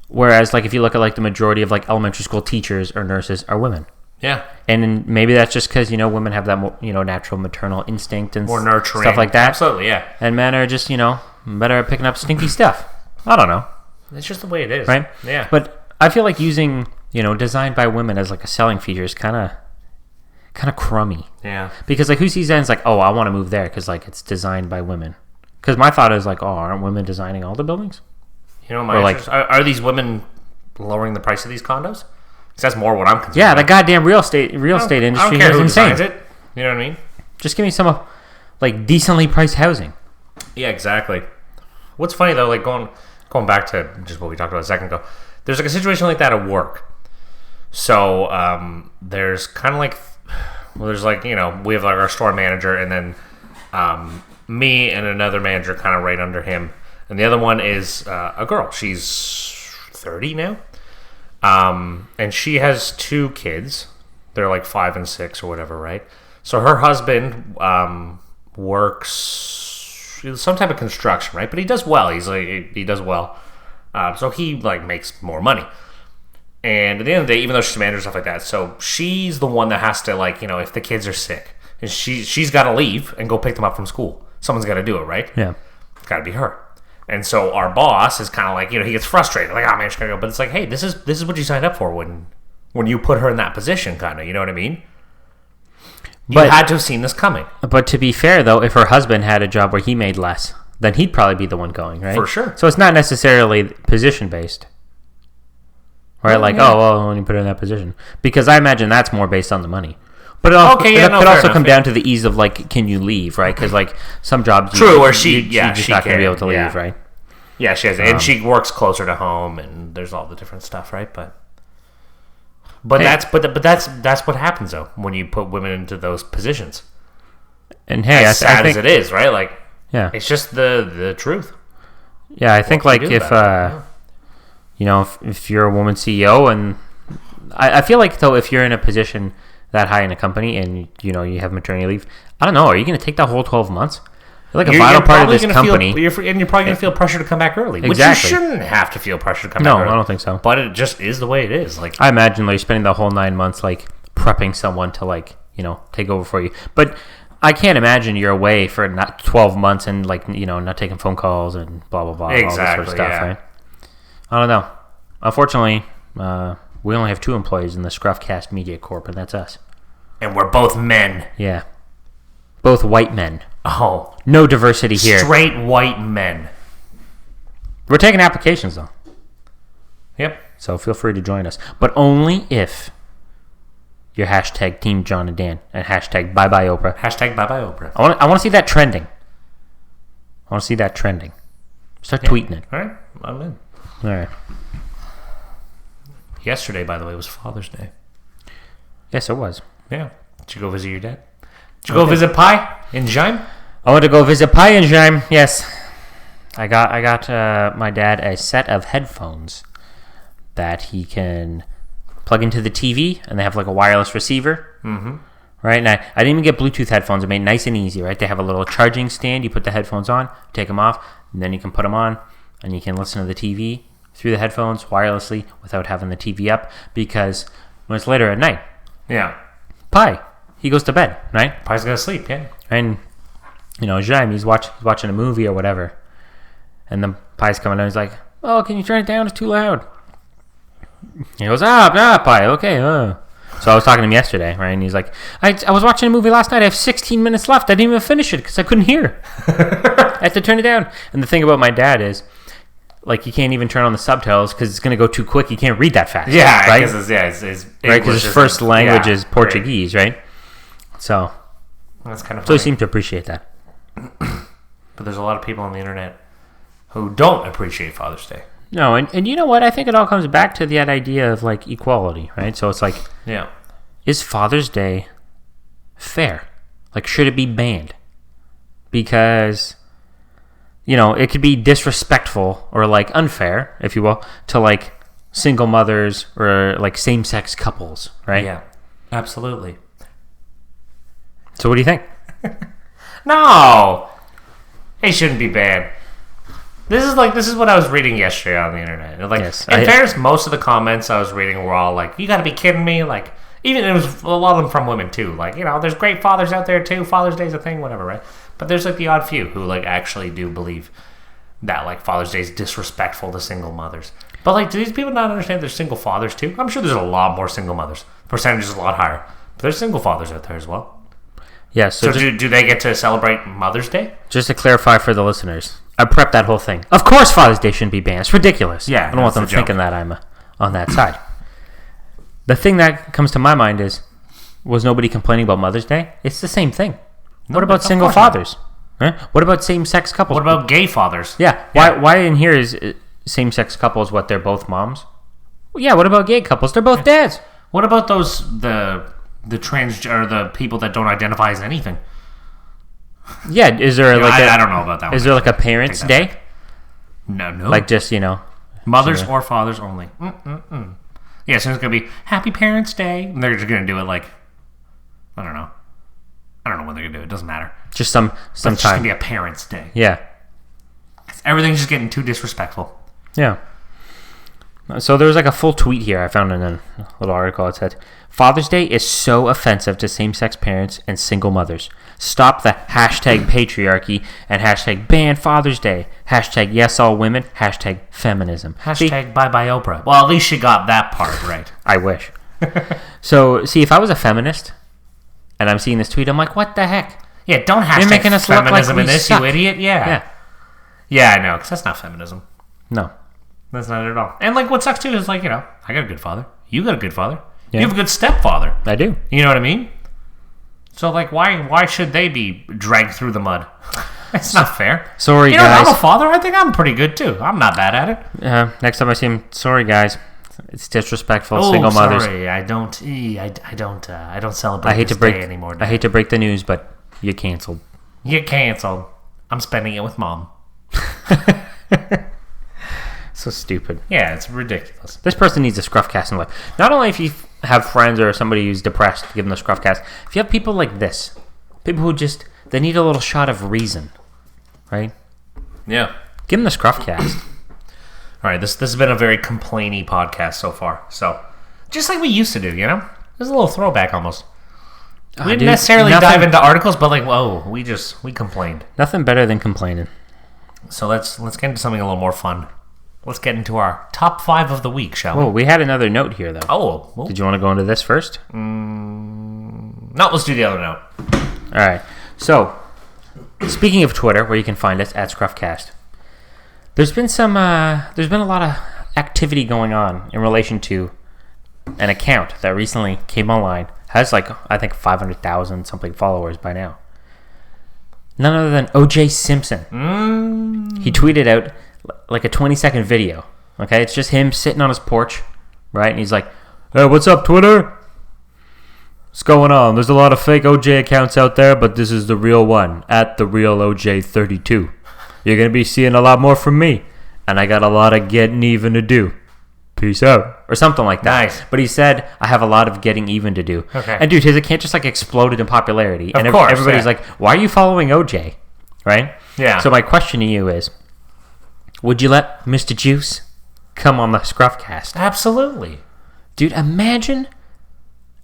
Whereas, like, if you look at, like, the majority of, like, elementary school teachers or nurses are women. Yeah. And maybe that's just because, women have that, natural maternal instinct and more nurturing stuff like that. Absolutely, yeah. And men are just, better at picking up stinky stuff. I don't know. It's just the way it is. Right? Yeah. But I feel like using, designed by women as, like, a selling feature is kind of crummy. Yeah. Because, like, who sees that and is like, oh, I want to move there because, like, it's designed by women. Because my thought is, like, oh, aren't women designing all the buildings? Are these women lowering the price of these condos? Because that's more what I'm concerned about. The goddamn real estate industry is insane. It. You know what I mean? Just give me some like decently priced housing. Yeah, exactly. What's funny though, like going back to just what we talked about a second ago, there's like a situation like that at work. So there's kind of like, there's like, we have like our store manager, and then me and another manager kind of right under him. And the other one is a girl. She's 30 now. And she has 2 kids. They're like 5 and 6 or whatever, right? So her husband works some type of construction, right? But he does well. He does well. So he like makes more money. And at the end of the day, even though she's a manager and stuff like that, so she's the one that has to like, if the kids are sick, and she's got to leave and go pick them up from school. Someone's got to do it, right? Yeah. It's got to be her. And so our boss is kind of like, he gets frustrated. Like, oh, man, she's going to go. But it's like, hey, this is what you signed up for when you put her in that position, kind of. You know what I mean? You had to have seen this coming. But to be fair, though, if her husband had a job where he made less, then he'd probably be the one going, right? For sure. So it's not necessarily position-based. Right? When you put her in that position. Because I imagine that's more based on the money. But it could also come down to the ease of, like, can you leave, right? Because, like, some jobs... she's just not going to be able to leave, right? Yeah, she has, and she works closer to home, and there's all the different stuff, right? But that's what happens though when you put women into those positions. And hey, as sad as it is, right? Like, yeah, it's just the truth. Yeah, I think like if if you're a woman CEO, and I feel like though if you're in a position that high in a company and you have maternity leave, I don't know, are you going to take that whole 12 months? You're like a vital part of this company. And you're probably going to feel pressure to come back early. Exactly. Which you shouldn't have to feel pressure to come back early. No, I don't think so. But it just is the way it is. Like, I imagine like spending the whole 9 months like prepping someone to like, take over for you. But I can't imagine you're away for not 12 months and like, not taking phone calls and blah, blah, blah. Exactly, all this sort of stuff, right? I don't know. Unfortunately, we only have 2 employees in the ScruffCast Media Corp, and that's us. And we're both men. Yeah. Both white men. Oh. No diversity here. Straight white men. We're taking applications, though. Yep. So feel free to join us. But only if you're hashtag Team Jon and Dan and hashtag Bye Bye Oprah. Hashtag Bye Bye Oprah. I want to see that trending. Start tweeting it. All right. I'm in. All right. Yesterday, by the way, was Father's Day. Yes, it was. Yeah. Did you go visit your dad? Did you go visit Pi in Jaime? I went to go visit Pi in Jaime. Yes. I got my dad a set of headphones that he can plug into the TV, and they have like a wireless receiver. Mm-hmm. Right? And I didn't even get Bluetooth headphones. I made it nice and easy, right? They have a little charging stand. You put the headphones on, take them off, and then you can put them on, and you can listen to the TV through the headphones wirelessly without having the TV up, because when it's later at night, Pi, he goes to bed, right? Pi's gonna sleep, yeah. And Jaime, he's watching a movie or whatever, and then Pi's coming down. He's like, "Oh, can you turn it down? It's too loud." He goes, Pi, okay. So I was talking to him yesterday, right? And he's like, I was watching a movie last night. I have 16 minutes left. I didn't even finish it because I couldn't hear. I had to turn it down. And the thing about my dad is, like, you can't even turn on the subtitles because it's going to go too quick. You can't read that fast. Yeah, right? Because his first language is Portuguese, right? So that's kind of funny. So he seemed to appreciate that. But there's a lot of people on the internet who don't appreciate Father's Day. No, and you know what? I think it all comes back to that idea of, like, equality, right? So it's like, is Father's Day fair? Like, should it be banned? Because, it could be disrespectful or, like, unfair, if you will, to, like, single mothers or, like, same-sex couples, right? Yeah, absolutely. So what do you think? No! It shouldn't be banned. This is what I was reading yesterday on the internet. Like, yes, in fairness, most of the comments I was reading were all like, "You got to be kidding me!" Like, even it was a lot of them from women too. Like, there's great fathers out there too. Father's Day's a thing, whatever, right? But there's like the odd few who like actually do believe that like Father's Day is disrespectful to single mothers. But like, do these people not understand there's single fathers too? I'm sure there's a lot more single mothers. Percentage is a lot higher. But there's single fathers out there as well. Yeah. So do they get to celebrate Mother's Day? Just to clarify for the listeners, I prepped that whole thing. Of course Father's Day shouldn't be banned. It's ridiculous. Yeah, I don't want them thinking that I'm on that side. The thing that comes to my mind is, was nobody complaining about Mother's Day? It's the same thing. No, what about single fathers? Right? What about same-sex couples? What about gay fathers? Yeah. Why in here is same-sex couples what, they're both moms? Well, yeah, what about gay couples? They're both dads. What about the trans or the people that don't identify as anything? Yeah, is there I don't know about that one. Is there like a Parents' Day? No. Like just, mothers or fathers only. Yeah, so it's going to be Happy Parents' Day. And they're just going to do it like, I don't know when they're going to do it. It doesn't matter. Just some But it's just time. going to be a Parents' Day. Yeah. Everything's just getting too disrespectful. Yeah. So there was like a full tweet here I found in a little article. It said, Father's Day is so offensive to same-sex parents and single mothers. Stop the hashtag patriarchy and hashtag ban Father's Day. Hashtag yes all women. Hashtag feminism. Hashtag bye bye Oprah. Well, at least she got that part right. I wish. So, see, if I was a feminist and I'm seeing this tweet, I'm like, what the heck? Yeah, don't hashtag You're making us feminism look like in this, suck. you idiot. Yeah. Yeah, I know, because that's not feminism. No. That's not it at all. And, like, what sucks, too, is, like, I got a good father. You got a good father. Yeah. You have a good stepfather. I do. You know what I mean? So, like, why should they be dragged through the mud? It's not fair. Sorry, guys. I'm a father. I think I'm pretty good, too. I'm not bad at it. Next time I see him, sorry, guys. It's disrespectful. Oh, single mothers. Sorry, I don't celebrate I hate this to break day anymore. I hate to break the news, but you're canceled. You're canceled. I'm spending it with mom. So stupid. Yeah, it's ridiculous. This person needs a ScruffCast in life. Not only if you have friends or somebody who's depressed, give them the ScruffCast. If you have people like this, people who just, they need a little shot of reason. right? Yeah. Give him the ScruffCast. All right, this has been a very complainy podcast so far. So, just like we used to do, you know? There's a little throwback almost. We didn't necessarily dive into articles, but like, whoa, we complained. Nothing better than complaining. So let's get into something a little more fun. Let's get into our top 5 of the week, shall we? Oh, we had another note here, though. Oh. Well. Did you want to go into this first? No, let's do the other note. All right. So, speaking of Twitter, where you can find us at ScruffCast, there's been a lot of activity going on in relation to an account that recently came online. Has I think 500,000 something followers by now. None other than OJ Simpson. He tweeted out like a 20-second video. Okay, it's just him sitting on his porch, right? And he's like, "Hey, what's up, Twitter? What's going on? There's a lot of fake OJ accounts out there, but this is the real one, at the real OJ32. You're gonna be seeing a lot more from me, and I got a lot of getting even to do. Peace out," or something like that. Nice. But he said, "I have a lot of getting even to do." Okay. And dude, his account just like exploded in popularity, and course, everybody's like, "Why are you following OJ?" Right? Yeah. So my question to you is, would you let Mr. Juice come on the ScruffCast? Absolutely. Dude, imagine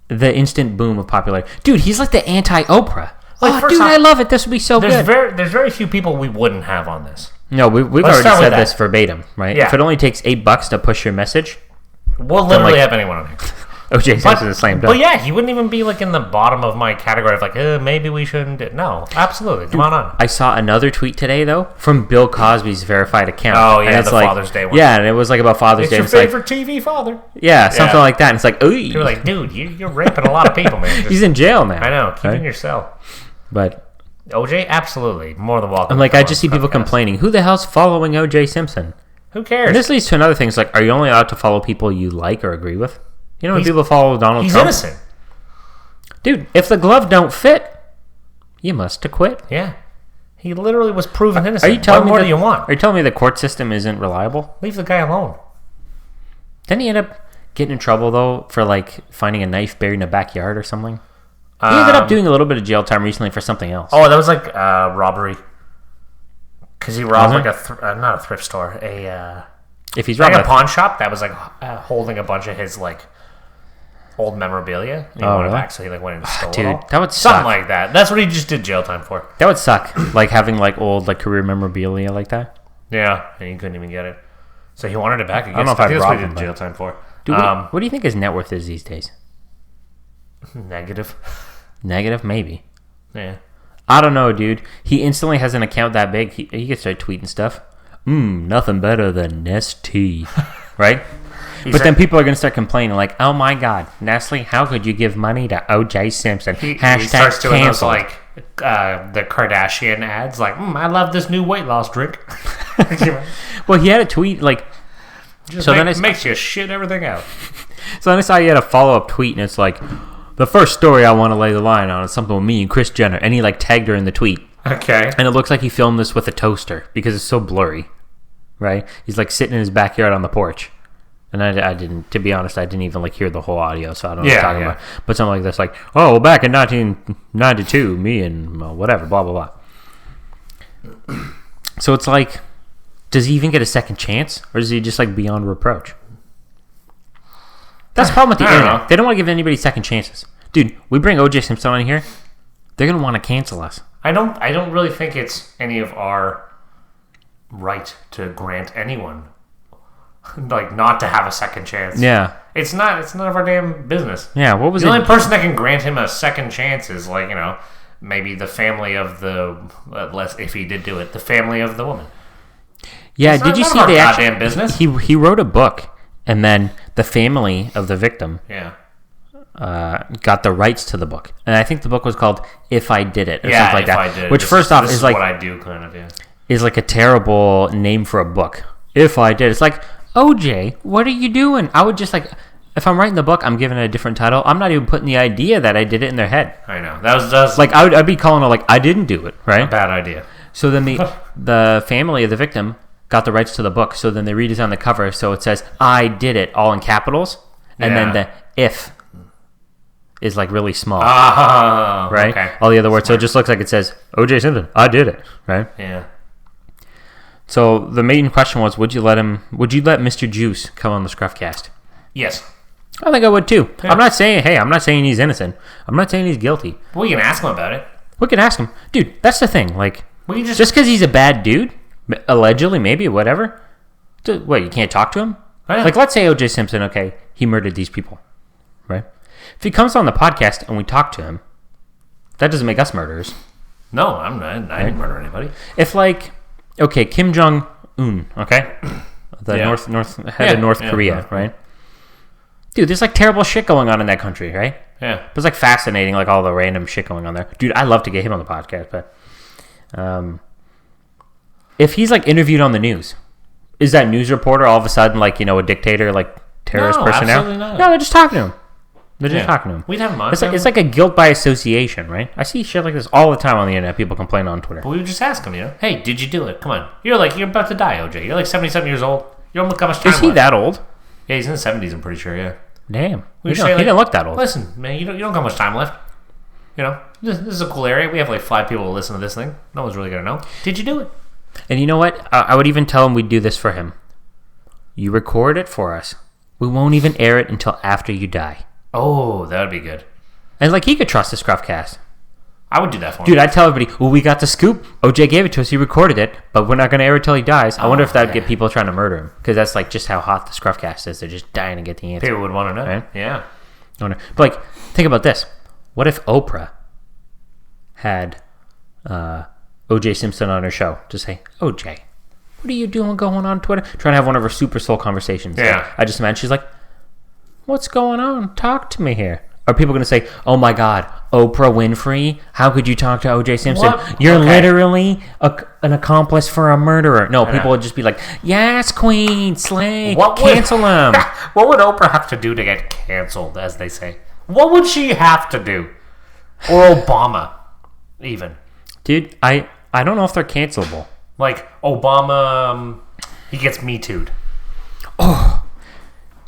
the instant boom of popularity. Dude, he's like the anti-Oprah. Like, Dude, I love it. This would be so good. There's very few people we wouldn't have on this. No, we've Let's already start said with this that. verbatim, right? Yeah. If it only takes $8 to push your message, We'll literally have anyone on here. OJ Simpson is slam dunk. But yeah, he wouldn't even be like in the bottom of my category of like, maybe we shouldn't do. No, absolutely. Come on. I saw another tweet today, though, from Bill Cosby's verified account. Oh, yeah, and it's the like, Father's Day one. Yeah, and it was like about Father's It's Day. your and it's favorite TV father. yeah, something like that. And it's like, ooh. You're like, dude, you're raping a lot of people, man. He's in jail now. I know. Keep right? in your cell. But OJ, absolutely. More than welcome. I'm like, I just see people complaining. Who the hell's following OJ Simpson? Who cares? And this leads to another thing. It's like, are you only allowed to follow people you like or agree with? You know when people follow Donald He's Trump? innocent. Dude, if the glove don't fit, you must acquit. Yeah. He literally was proven innocent. Are you telling what me more do you want? Are you telling me the court system isn't reliable? Leave the guy alone. Didn't he end up getting in trouble, though, for like finding a knife buried in a backyard or something? He ended up doing a little bit of jail time recently for something else. Oh, that was like robbery. Because he robbed like not a thrift store, if he's like robbing a pawn shop that was like holding a bunch of his like old memorabilia. And he wanted it back, so he like went and stole it all. That would Something suck. like that. That's what he just did jail time for. That would suck, like having like old like career memorabilia like that. Yeah, and he couldn't even get it. So he wanted it back. I don't know if think I'd that's what rob he him, did jail time for. Dude, what do you think his net worth is these days? Negative. Negative, maybe. Yeah. I don't know, dude. He instantly has an account that big. He could start tweeting stuff. Nothing better than Nestea, right? But then people are going to start complaining, like, "Oh my God, Nestle, how could you give money to OJ Simpson?" He starts doing those like the Kardashian ads, like, "I love this new weight loss drink." Well, he had a tweet like, makes you shit everything out. So then I saw he had a follow-up tweet, and it's like, the first story I want to lay the line on is something with me and Kris Jenner, and he like tagged her in the tweet. Okay. And it looks like he filmed this with a toaster because it's so blurry, right? He's like sitting in his backyard on the porch. And I didn't, to be honest, I didn't even like hear the whole audio, so I don't know what you're talking about. But something like this, like, "Oh, well, back in 1992, me and whatever, blah, blah, blah." So it's like, does he even get a second chance? Or is he just like beyond reproach? That's the problem with the internet. They don't want to give anybody second chances. Dude, we bring OJ Simpson on here, they're going to want to cancel us. I don't really think it's any of our right to grant anyone like not to have a second chance. Yeah. It's none of our damn business. Yeah, what was the only person that can grant him a second chance is like, maybe the family of the if he did do it, the family of the woman. Yeah, it's did you see the goddamn business? He wrote a book, and then the family of the victim got the rights to the book, and I think the book was called "If I Did It" or something like that. I Did It. Which first off this is like what I do, kind of is like a terrible name for a book. If I did, it's like, OJ, what are you doing? I would just like, if I'm writing the book, I'm giving it a different title. I'm not even putting the idea that I did it in their head. I know that was like I'd be calling it like I didn't do it, right? A bad idea. So then the family of the victim got the rights to the book. So then they redesigned the cover so it says "I did it" all in capitals, and then the "if" is like really small, right? Okay. All the other words, so it just looks like it says OJ Simpson, I did it, right? Yeah. So the main question was, would you let Mr. Juice come on the ScruffCast? Yes. I think I would too. Yeah. I'm not saying he's innocent. I'm not saying he's guilty. We can ask him about it. We can ask him. Dude, that's the thing. Like, We can just because he's a bad dude, allegedly, maybe, whatever. What, you can't talk to him? Yeah. Like, let's say OJ Simpson, okay, he murdered these people, right? If he comes on the podcast and we talk to him, that doesn't make us murderers. No, I'm not. I didn't murder anybody. If, like, okay, Kim Jong-un, okay? The head of North Korea, right? Dude, there's, like, terrible shit going on in that country, right? Yeah. But it's, like, fascinating, like, all the random shit going on there. Dude, I'd love to get him on the podcast, but... if he's, like, interviewed on the news, is that news reporter all of a sudden, like, a dictator, like, terrorist person now? Absolutely not. No, they're just talking to him. They're just talking to him. We'd have him on. It's like a guilt by association, right? I see shit like this all the time on the internet. People complain on Twitter. But we would just ask him, hey, did you do it? Come on. You're about to die, OJ. You're like 77 years old. You don't look how much time Is he left. that old? Yeah, he's in his 70s, I'm pretty sure, yeah. Damn. We He say, didn't look that old. Listen, man, you don't got much time left. This is a cool area. We have like 5 people to listen to this thing. No one's really going to know. Did you do it? And you know what? I would even tell him we'd do this for him. You record it for us. We won't even air it until after you die. Oh, that would be good. And like he could trust the ScruffCast. I would do that for him. Dude, I'd tell everybody, well, we got the scoop. OJ gave it to us. He recorded it, but we're not going to air it till he dies. I wonder if that would get people trying to murder him. Because that's like just how hot the ScruffCast is. They're just dying to get the answer. People would want to know. Right? Yeah. But like, think about this. What if Oprah had OJ Simpson on her show to say, OJ, what are you doing going on Twitter? Trying to have one of her super soul conversations. Yeah. Like, I just imagine she's like, what's going on? Talk to me here. Are people going to say, oh my God, Oprah Winfrey? How could you talk to OJ Simpson? What? You're literally an accomplice for a murderer. No, people would just be like, yes, queen, slay, cancel him. What would Oprah have to do to get canceled, as they say? What would she have to do? Or Obama, even. Dude, I don't know if they're cancelable. Like, Obama, he gets Me Too'd. Oh,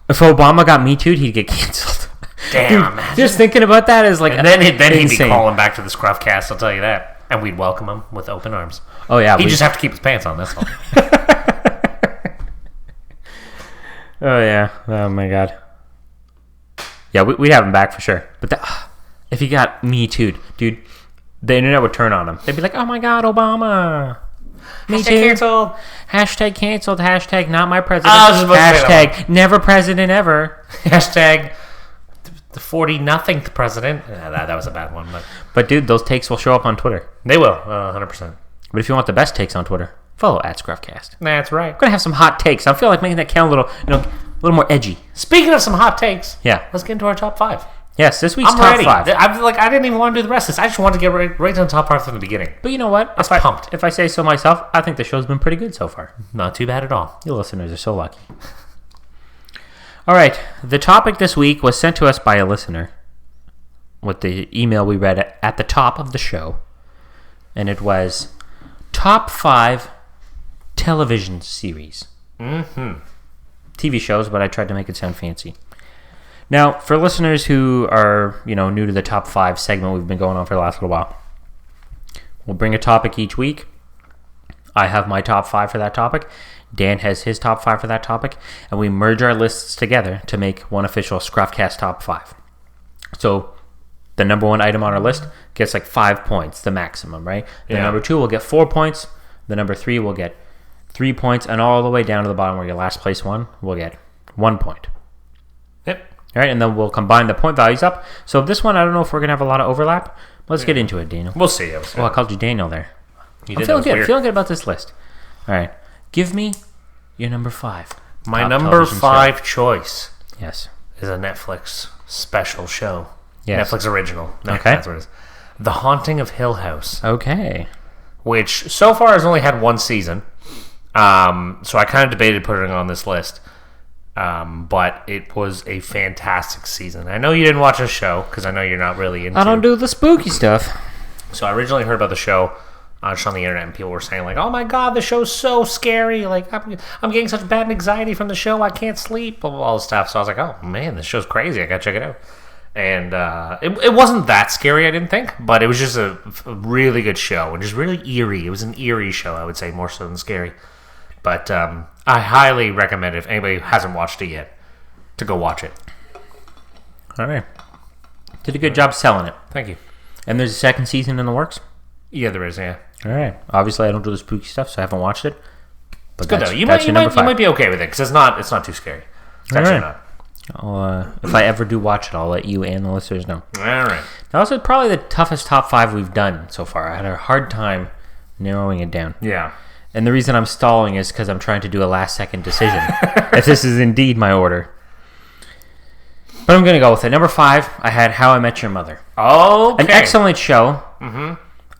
if Obama got Me Too'd, he'd get canceled. Damn. Dude, just thinking about that is like, and then he'd be insane. calling back to the ScruffCast, I'll tell you that. And we'd welcome him with open arms. Oh, yeah. He'd just have to keep his pants on, that's all. Oh, yeah. Oh, my God. Yeah, we'd have him back for sure. But if he got Me Too'd, dude, the internet would turn on him. They'd be like, oh, my God, Obama. Me Too. Canceled. Hashtag canceled. Hashtag not my president. I was just about to say that Hashtag never president ever. Hashtag the 40-nothingth president. Yeah, that was a bad one. But, dude, those takes will show up on Twitter. They will, 100%. But if you want the best takes on Twitter, follow @ScruffCast. That's right. I'm going to have some hot takes. I feel like making that count a little more edgy. Speaking of some hot takes, Yeah. let's get into our top 5. Yes, this week's I'm top ready. 5. I didn't even want to do the rest of this. I just wanted to get right to the top 5 from the beginning. But you know what? I was pumped. If I say so myself, I think the show's been pretty good so far. Not too bad at all. You listeners are so lucky. All right. The topic this week was sent to us by a listener with the email we read at the top of the show. And it was top 5 television series. Mm-hmm. TV shows, but I tried to make it sound fancy. Now, for listeners who are, new to the top 5 segment we've been going on for the last little while, we'll bring a topic each week. I have my top 5 for that topic. Dan has his top 5 for that topic. And we merge our lists together to make one official ScruffCast top 5. So, the number 1 item on our list gets like 5 points, the maximum, right? The number 2 will get 4 points. The number 3 will get 3 points. And all the way down to the bottom where your last place one will get 1 point. Yep. All right, and then we'll combine the point values up. So this one, I don't know if we're going to have a lot of overlap. Let's get into it, Daniel. We'll see. I called you Daniel there. I'm feeling good about this list. All right. Give me your number 5. My top number television 5 choice Yes. is a Netflix special show. Yes. Netflix original. Okay. That's what it is. The Haunting of Hill House. Okay. Which so far has only had 1 season. So I kind of debated putting it on this list. But it was a fantastic season. I know you didn't watch the show because I know you're not really into. I don't do the spooky stuff. So I originally heard about the show just on the internet, and people were saying like, "Oh my god, the show's so scary! Like I'm getting such bad anxiety from the show. I can't sleep." Blah, blah, blah, all this stuff. So I was like, "Oh man, this show's crazy. I gotta check it out." And it wasn't that scary, I didn't think, but it was just a really good show and just really eerie. It was an eerie show, I would say, more so than scary. But I highly recommend it if anybody hasn't watched it yet to go watch it. All right. Did a good job selling it. Thank you. And there's a second season in the works? Yeah, there is, yeah. All right. Obviously, I don't do the spooky stuff, so I haven't watched it. But It's good, though. You might be okay with it, because it's not too scary. It's actually not. If I ever do watch it, I'll let you and the listeners know. All right. That was probably the toughest top 5 we've done so far. I had a hard time narrowing it down. Yeah. And the reason I'm stalling is because I'm trying to do a last-second decision. If this is indeed my order. But I'm going to go with it. Number 5, I had How I Met Your Mother. Okay. An excellent show. Mm-hmm.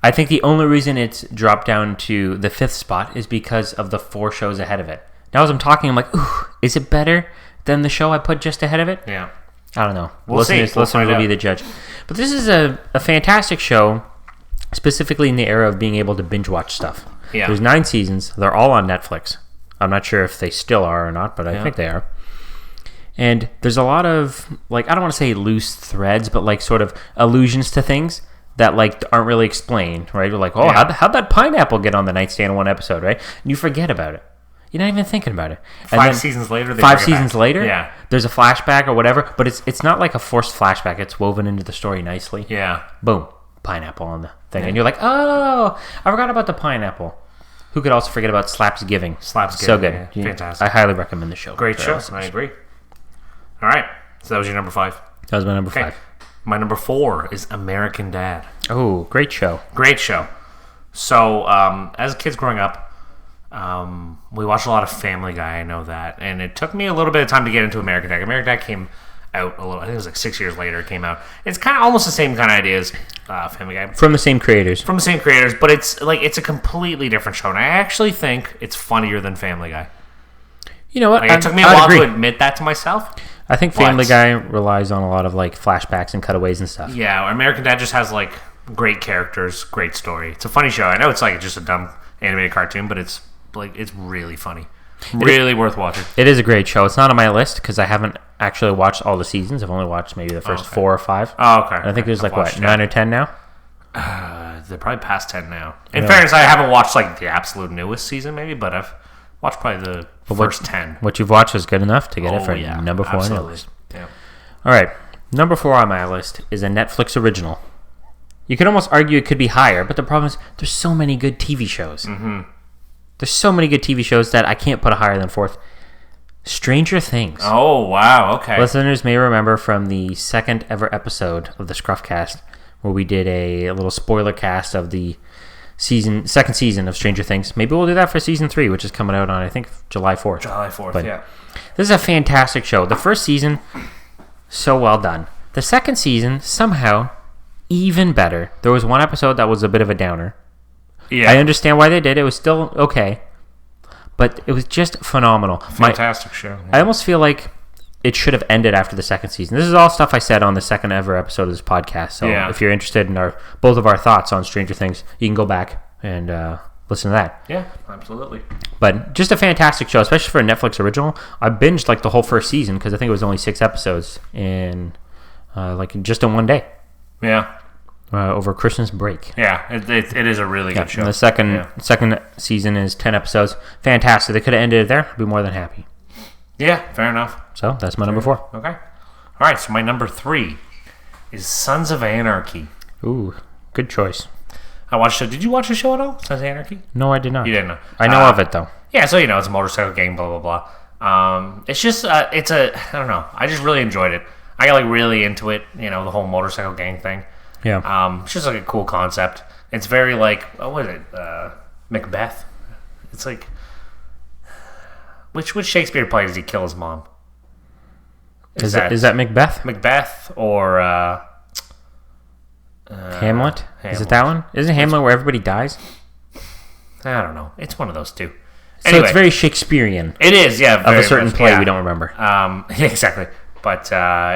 I think the only reason it's dropped down to the 5th spot is because of the 4 shows ahead of it. Now as I'm talking, I'm like, ooh, is it better than the show I put just ahead of it? Yeah. I don't know. We'll see. Listeners will be the judge. But this is a fantastic show, specifically in the era of being able to binge watch stuff. Yeah. There's 9 seasons. They're all on Netflix. I'm not sure if they still are or not, but I think they are. And there's a lot of, like, I don't want to say loose threads, but like sort of allusions to things that like aren't really explained, right? You're like, oh, how'd that pineapple get on the nightstand in one episode, right? And you forget about it. You're not even thinking about it. And 5 seasons later, yeah, there's a flashback or whatever, but it's not like a forced flashback. It's woven into the story nicely. Yeah. Boom, pineapple on the thing, and you're like, oh, I forgot about the pineapple. Who could also forget about Slapsgiving? So good. Yeah. Fantastic. I highly recommend the show. Great show. I agree. All right. So that was your number 5. That was my number 5. My number 4 is American Dad. Oh, great show. Great show. So, as kids growing up, we watched a lot of Family Guy, I know that. And it took me a little bit of time to get into American Dad. American Dad came out I think it was like 6 years later it came out. It's kind of almost the same kind of ideas, Family Guy. From the same creators. But it's a completely different show. And I actually think it's funnier than Family Guy. You know what? It took me a while to admit that to myself. I think Family Guy relies on a lot of like flashbacks and cutaways and stuff. Yeah, American Dad just has like great characters, great story. It's a funny show. I know it's like just a dumb animated cartoon, but it's really funny. Really worth watching. It is a great show. It's not on my list because I haven't actually watched all the seasons. I've only watched maybe the first 4 or 5. Oh, okay. And I think there's 9 or 10 now? They're probably past 10 now. In fairness, I haven't watched like the absolute newest season maybe, but I've watched probably the first 10. What you've watched is good enough to get it for number 4 on your list. Yeah. All right. Number 4 on my list is a Netflix original. You could almost argue it could be higher, but the problem is there's so many good TV shows. Mm-hmm. There's so many good TV shows that I can't put higher than 4th. Stranger Things. Oh, wow. Okay. Listeners may remember from the second ever episode of the ScruffCast where we did a little spoiler cast of the second season of Stranger Things. Maybe we'll do that for season 3, which is coming out on, I think, July 4th. But yeah. This is a fantastic show. The first season, so well done. The second season, somehow, even better. There was one episode that was a bit of a downer. Yeah. I understand why they did. It was still okay. But it was just phenomenal. Fantastic show. Yeah. I almost feel like it should have ended after the second season. This is all stuff I said on the second ever episode of this podcast. So if you're interested in both of our thoughts on Stranger Things, you can go back and listen to that. Yeah, absolutely. But just a fantastic show, especially for a Netflix original. I binged like the whole first season because I think it was only 6 episodes in just in one day. Yeah. Over Christmas break. Yeah, it is a really good show. And the second season is 10 episodes. Fantastic. They could have ended it there. I'd be more than happy. Yeah, fair enough. So that's my number 4. Okay. All right, so my number 3 is Sons of Anarchy. Ooh, good choice. I watched it. Did you watch the show at all, Sons of Anarchy? No, I did not. You didn't know. I know of it, though. Yeah, so it's a motorcycle gang, blah, blah, blah. It's just, I don't know. I just really enjoyed it. I got really into it, the whole motorcycle gang thing. Yeah. It's just a cool concept. It's very what is it? Macbeth. It's like, which Shakespeare play does he kill his mom? Is that Macbeth? Macbeth or Hamlet? Is it that one? Isn't Hamlet where everybody dies? I don't know. It's one of those two. So it's very Shakespearean. It is, yeah. Of a certain play we don't remember. Exactly. But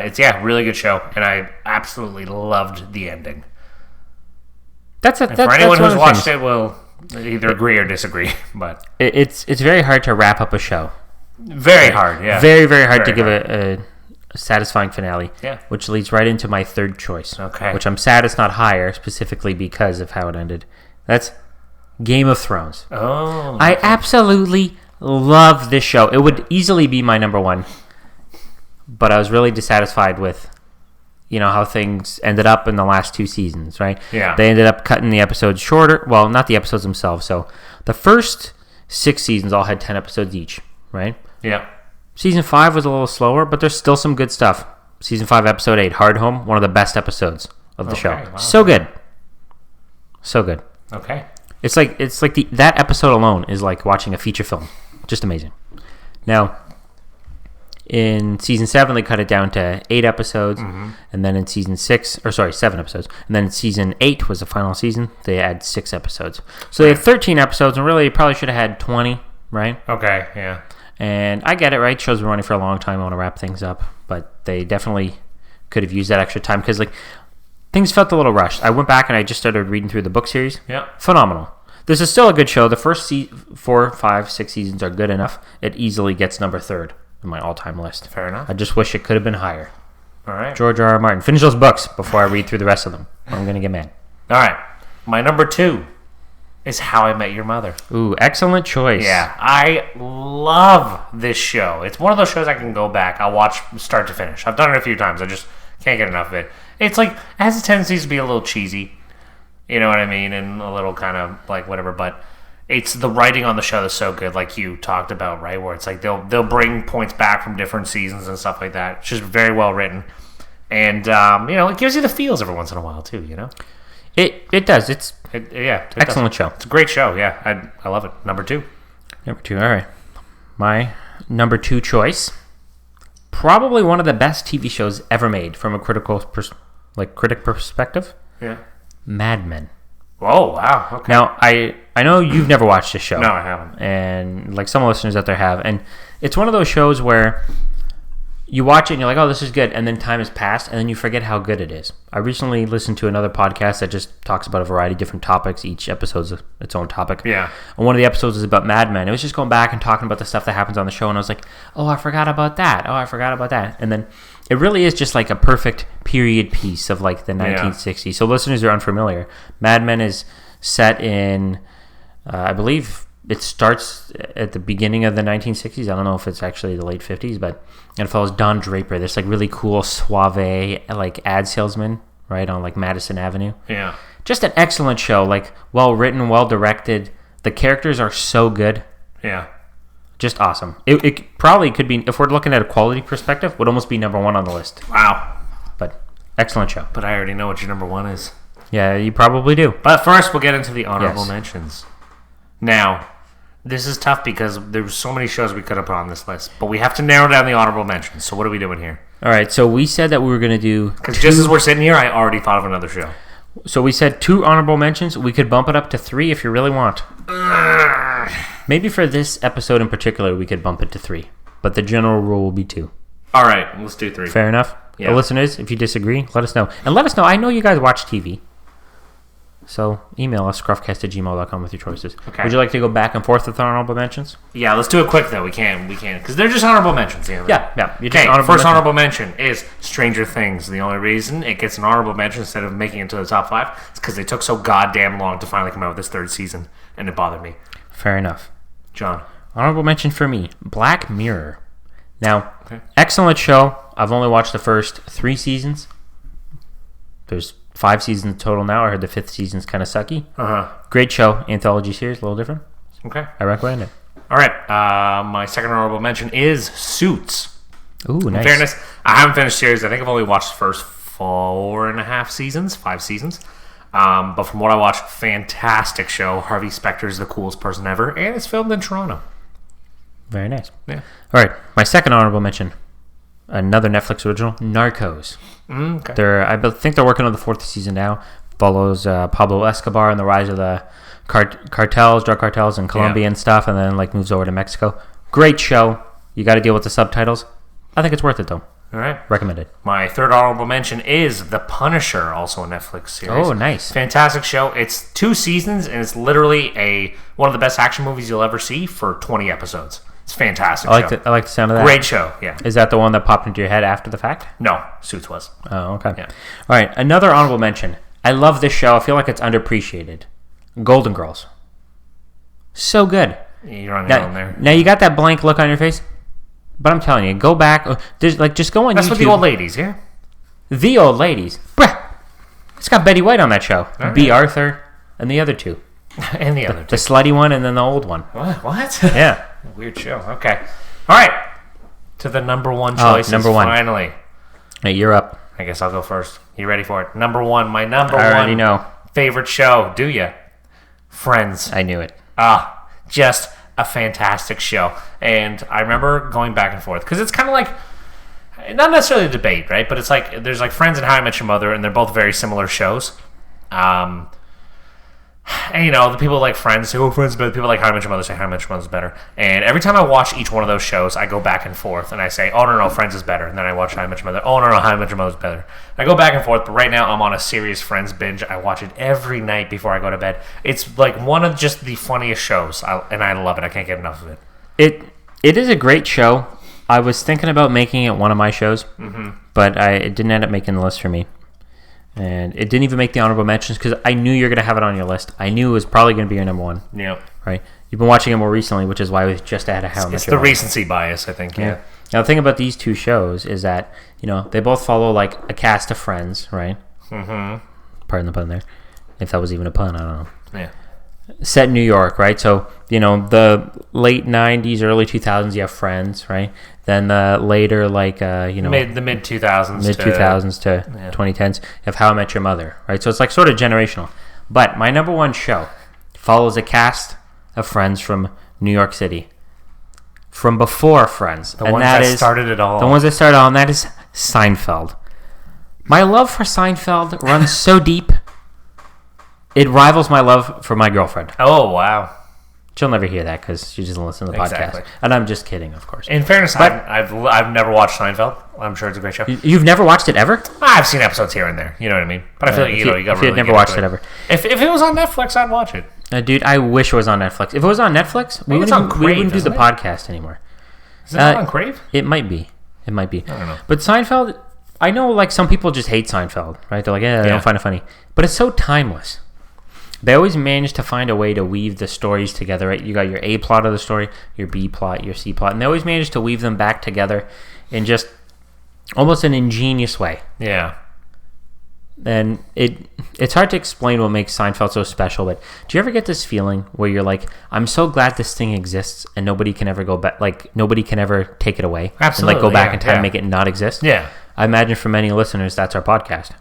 it's really good show, and I absolutely loved the ending. For anyone who's watched it, will either agree or disagree. But it's very hard to wrap up a show. Very hard, yeah. Very, very hard to give a satisfying finale. Yeah. Which leads right into my 3rd choice. Okay. Which I'm sad it's not higher, specifically because of how it ended. That's Game of Thrones. Oh. I absolutely Love this show. It would easily be my number one, but I was really dissatisfied with, how things ended up in the last 2 seasons, right? Yeah. They ended up cutting the episodes shorter. Well, not the episodes themselves. So the first 6 seasons all had 10 episodes each, right? Yeah. Season 5 was a little slower, but there's still some good stuff. Season 5, episode 8, Hard Home, one of the best episodes of the show. Wow. So good. So good. Okay. It's like that episode alone is like watching a feature film. Just amazing. Now, in season 7, they cut it down to 8 episodes, and then in season 7 episodes, and then in season 8 was the final season. They had 6 episodes, so they had 13 episodes, and really, probably should have had 20, right? Okay, yeah. And I get it, right? Shows been running for a long time. I want to wrap things up, but they definitely could have used that extra time because things felt a little rushed. I went back and I just started reading through the book series. Yeah, phenomenal. This is still a good show. The first 4, 5, 6 seasons are good enough. It easily gets number 3rd in my all-time list. Fair enough. I just wish it could have been higher. All right. George R. R. Martin. Finish those books before I read through the rest of them. I'm going to get mad. All right. My number 2 is How I Met Your Mother. Ooh, excellent choice. Yeah, I love this show. It's one of those shows I can go back. I'll watch start to finish. I've done it a few times. I just can't get enough of it. It's like, it has a tendency to be a little cheesy. You know what I mean? And a little kind of like whatever, but it's the writing on the show that's so good, like you talked about, right? Where it's like they'll bring points back from different seasons and stuff like that. It's just very well written, and it gives you the feels every once in a while too. It does. It's excellent does. show. It's a great show. Yeah, I love it. Number 2. Number 2. All right, my number 2 choice. Probably one of the best TV shows ever made from a critic perspective. Yeah. Mad Men. Oh, wow. Okay. Now, I know you've never watched this show. No, I haven't. And some listeners out there have. And it's one of those shows where you watch it and you're like, oh, this is good. And then time has passed and then you forget how good it is. I recently listened to another podcast that just talks about a variety of different topics. Each episode's its own topic. Yeah. And one of the episodes is about Mad Men. It was just going back and talking about the stuff that happens on the show. And I was like, oh, I forgot about that. And then it really is just like a perfect period piece of like the 1960s. So listeners who are unfamiliar, Mad Men is set in, I believe it starts at the beginning of the 1960s. I don't know if it's actually the late 50s, but it follows Don Draper, this like really cool suave like ad salesman, right, on like Madison Avenue. Yeah. Just an excellent show, like well written, well directed. The characters are so good. Yeah. Just awesome. It probably could be, if we're looking at a quality perspective, would almost be number 1 on the list. Wow. But excellent show. But I already know what your number 1 is. Yeah, you probably do. But first, we'll get into the honorable Yes. mentions. Now, this is tough because there's so many shows we could have put on this list, but we have to narrow down the honorable mentions. So what are we doing here? All right, so we said that we were going to do... Because just as we're sitting here, I already thought of another show. So we said 2 honorable mentions. We could bump it up to 3 if you really want. Maybe for this episode in particular, we could bump it to 3. But the general rule will be 2. All right, let's do 3. Fair enough? Yeah. The listeners, if you disagree, let us know. And let us know. I know you guys watch TV. So email us, ScruffCast@gmail.com with your choices. Okay. Would you like to go back and forth with honorable mentions? Yeah, let's do it quick, though. We can. Because they're just honorable mentions. Yeah. Okay, first honorable mention is Stranger Things. The only reason it gets an honorable mention instead of making it to the top 5 is because they took so goddamn long to finally come out with this 3rd season, and it bothered me. Fair enough. John. Honorable mention for me, Black Mirror. Now, Okay. Excellent show. I've only watched the first 3 seasons. There's 5 seasons total now. I heard the 5th season's kind of sucky. Uh-huh. Great show. Anthology series, a little different. Okay. I recommend it. All right. My second honorable mention is Suits. Ooh, nice. In fairness, I haven't finished series. I think I've only watched the first 5 seasons. But from what I watched, fantastic show. Harvey Specter's the coolest person ever, and it's filmed in Toronto. Very nice. Yeah. All right. My second honorable mention, another Netflix original, Narcos. Okay. I think they're working on the 4th season now. Follows Pablo Escobar and the rise of the drug cartels in Colombia and stuff, and then moves over to Mexico. Great show. You got to deal with the subtitles. I think it's worth it though. All right. Recommended. My third honorable mention is The Punisher, also a Netflix series. Oh, nice. Fantastic show. It's 2 seasons, and it's literally one of the best action movies you'll ever see for 20 episodes. It's a fantastic I show. like the sound of that. Great show, yeah. Is that the one that popped into your head after the fact? No, Suits was. Oh, okay. Yeah. All right, another honorable mention. I love this show. I feel like it's underappreciated. Golden Girls. So good. You're on your own there. Now you got that blank look on your face, but I'm telling you, go back. Just go on That's YouTube. with the old ladies, yeah? The old ladies. Bruh. It's got Betty White on that show. Right. B. Arthur and the other two. And the other two. The slutty one and then the old one. What? Yeah. Weird show. Okay. All right. To the number one choices. Number one. Finally. Hey, you're up. I guess I'll go first. You ready for it? Number one. My number I already one know. favorite show. Do you? Friends. I knew it. Just a fantastic show. And I remember going back and forth because it's kind of like, not necessarily a debate, right? But it's like there's like Friends and How I Met Your Mother, and they're both very similar shows. And the people like Friends say, "Oh, Friends is better." People like How I Met Your Mother say How I Met Your Mother is better. And every time I watch each one of those shows, I go back and forth, and I say, "Oh no, Friends is better." And then I watch How I Met Your Mother. "Oh no, How I Met Your Mother is better." I go back and forth, but right now I'm on a serious Friends binge. I watch it every night before I go to bed. It's like one of just the funniest shows, and I love it. I can't get enough of it. It is a great show. I was thinking about making it one of my shows, but it didn't end up making the list for me. And it didn't even make the honorable mentions because I knew you were going to have it on your list. I knew it was probably going to be your number one. Yeah. Right? You've been watching it more recently, which is why we just added How I Met Your Mother. It's the recency bias, I think. Yeah. Now, the thing about these two shows is that, they both follow, like, a cast of friends, right? Mm-hmm. Pardon the pun there. If that was even a pun, I don't know. Yeah. Set in New York, right? So, the late 90s, early 2000s, you have Friends, right? Then the later, like, the mid 2000s, mid 2000s to 2010s, you have How I Met Your Mother, right? So it's like sort of generational. But my number one show follows a cast of friends from New York City, from before Friends, the ones that started it all. The ones that started it all, and that is Seinfeld. My love for Seinfeld runs so deep. It rivals my love for my girlfriend. Oh, wow. She'll never hear that because she doesn't listen to the podcast. And I'm just kidding, of course. In fairness, I've never watched Seinfeld. I'm sure it's a great show. You've never watched it ever? I've seen episodes here and there. You know what I mean? But I feel like, you got really... If you'd never watched it ever. If it was on Netflix, I'd watch it. Dude, I wish it was on Netflix. If it was on Netflix, we wouldn't do the podcast anymore. Is it not on Crave? It might be. I don't know. But Seinfeld, I know like some people just hate Seinfeld, right? They're like, they don't find it funny. But it's so timeless. They always manage to find a way to weave the stories together, right? You got your A plot of the story, your B plot, your C plot, and they always manage to weave them back together in just almost an ingenious way. Yeah. And it's hard to explain what makes Seinfeld so special, but do you ever get this feeling where you're like, I'm so glad this thing exists and nobody can ever go back, like nobody can ever take it away. Absolutely. And like go back in time and make it not exist? Yeah. I imagine for many listeners that's our podcast.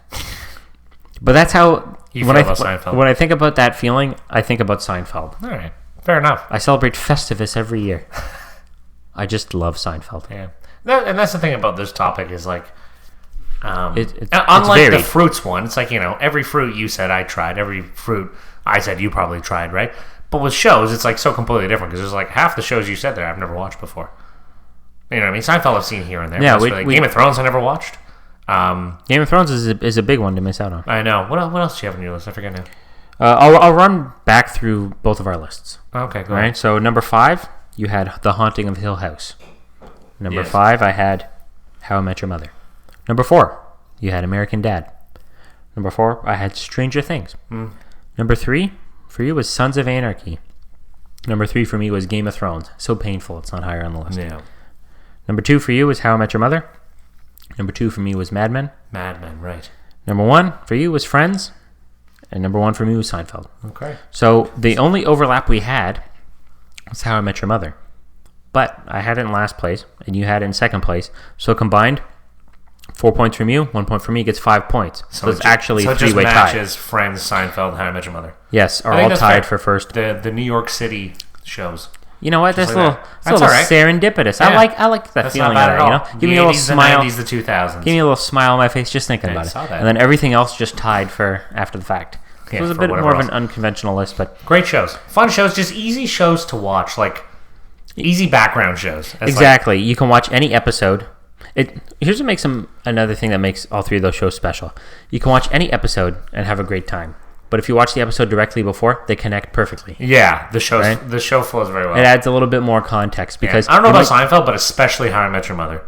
But that's how when I think about that feeling, I think about Seinfeld. All right. Fair enough. I celebrate Festivus every year. I just love Seinfeld. Yeah. And that's the thing about this topic is like, it's unlike the fruits one, it's like, every fruit you said I tried, every fruit I said you probably tried, right? But with shows, it's like so completely different because there's like half the shows you said there I've never watched before. You know what I mean? Seinfeld I've seen here and there. Yeah, Game of Thrones I never watched. Game of Thrones is a big one to miss out on. I know. What else do you have on your list? I forget now. I'll run back through both of our lists. Okay, go ahead. Right, so number 5, you had The Haunting of Hill House. Number 5, I had How I Met Your Mother. Number 4, you had American Dad. Number 4, I had Stranger Things. Number 3, for you, was Sons of Anarchy. Number 3 for me was Game of Thrones. So painful it's not higher on the list. Yeah. Number 2 for you was How I Met Your Mother. Number 2 for me was Mad Men. Mad Men, right. Number 1 for you was Friends. And number 1 for me was Seinfeld. Okay. So the only overlap we had was How I Met Your Mother. But I had it in last place, and you had it in second place. So combined, 4 points from you, 1 point from me gets 5 points. So it's actually a three-way tie. So it just matches Friends, Seinfeld, How I Met Your Mother. Yes, are all tied for first. The New York City shows. You know what? That's a little serendipitous. Yeah. I like that feeling of that. Give me a little smile. The 80s, the 2000s. Give me a little smile on my face just thinking about it. And then everything else just tied for after the fact. So it was a bit more of an unconventional list, but great shows, fun shows, just easy shows to watch, like easy background shows. Exactly. You can watch any episode. Here's what makes another thing that makes all three of those shows special. You can watch any episode and have a great time. But if you watch the episode directly before, they connect perfectly. Yeah, the show flows very well. It adds a little bit more context because I don't know about Seinfeld, but especially How I Met Your Mother.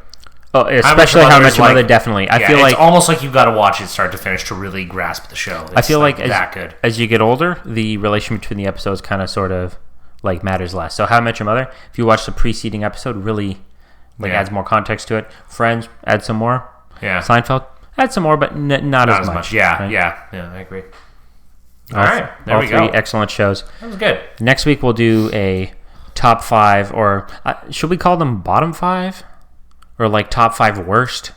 Oh, especially How I Met Your Mother, definitely. I feel like it's almost like you've got to watch it start to finish to really grasp the show. I feel like that good. As you get older, the relation between the episodes kind of sort of like matters less. So How I Met Your Mother, if you watch the preceding episode, really adds more context to it. Friends, add some more. Yeah. Seinfeld, add some more, but not as much. Yeah, right? yeah, I agree. All right, there we go. All three excellent shows. That was good. Next week we'll do a top 5, or should we call them bottom 5, or like top 5 worst?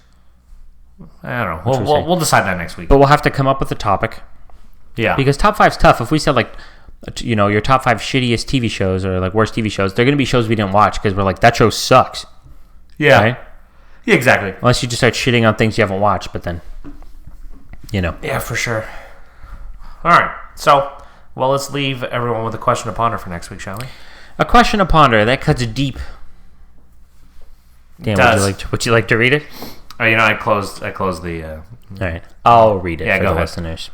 I don't know. We'll decide that next week. But we'll have to come up with a topic. Yeah, because top 5's tough. If we said like, your top 5 shittiest TV shows or like worst TV shows, they're going to be shows we didn't watch because we're like, that show sucks. Yeah. Right? Yeah, exactly. Unless you just start shitting on things you haven't watched, but then, Yeah, for sure. All right. So, let's leave everyone with a question to ponder for next week, shall we? A question to ponder that cuts deep. Dan, would you like to read it? Oh, I closed the. All right, I'll read it for the listeners.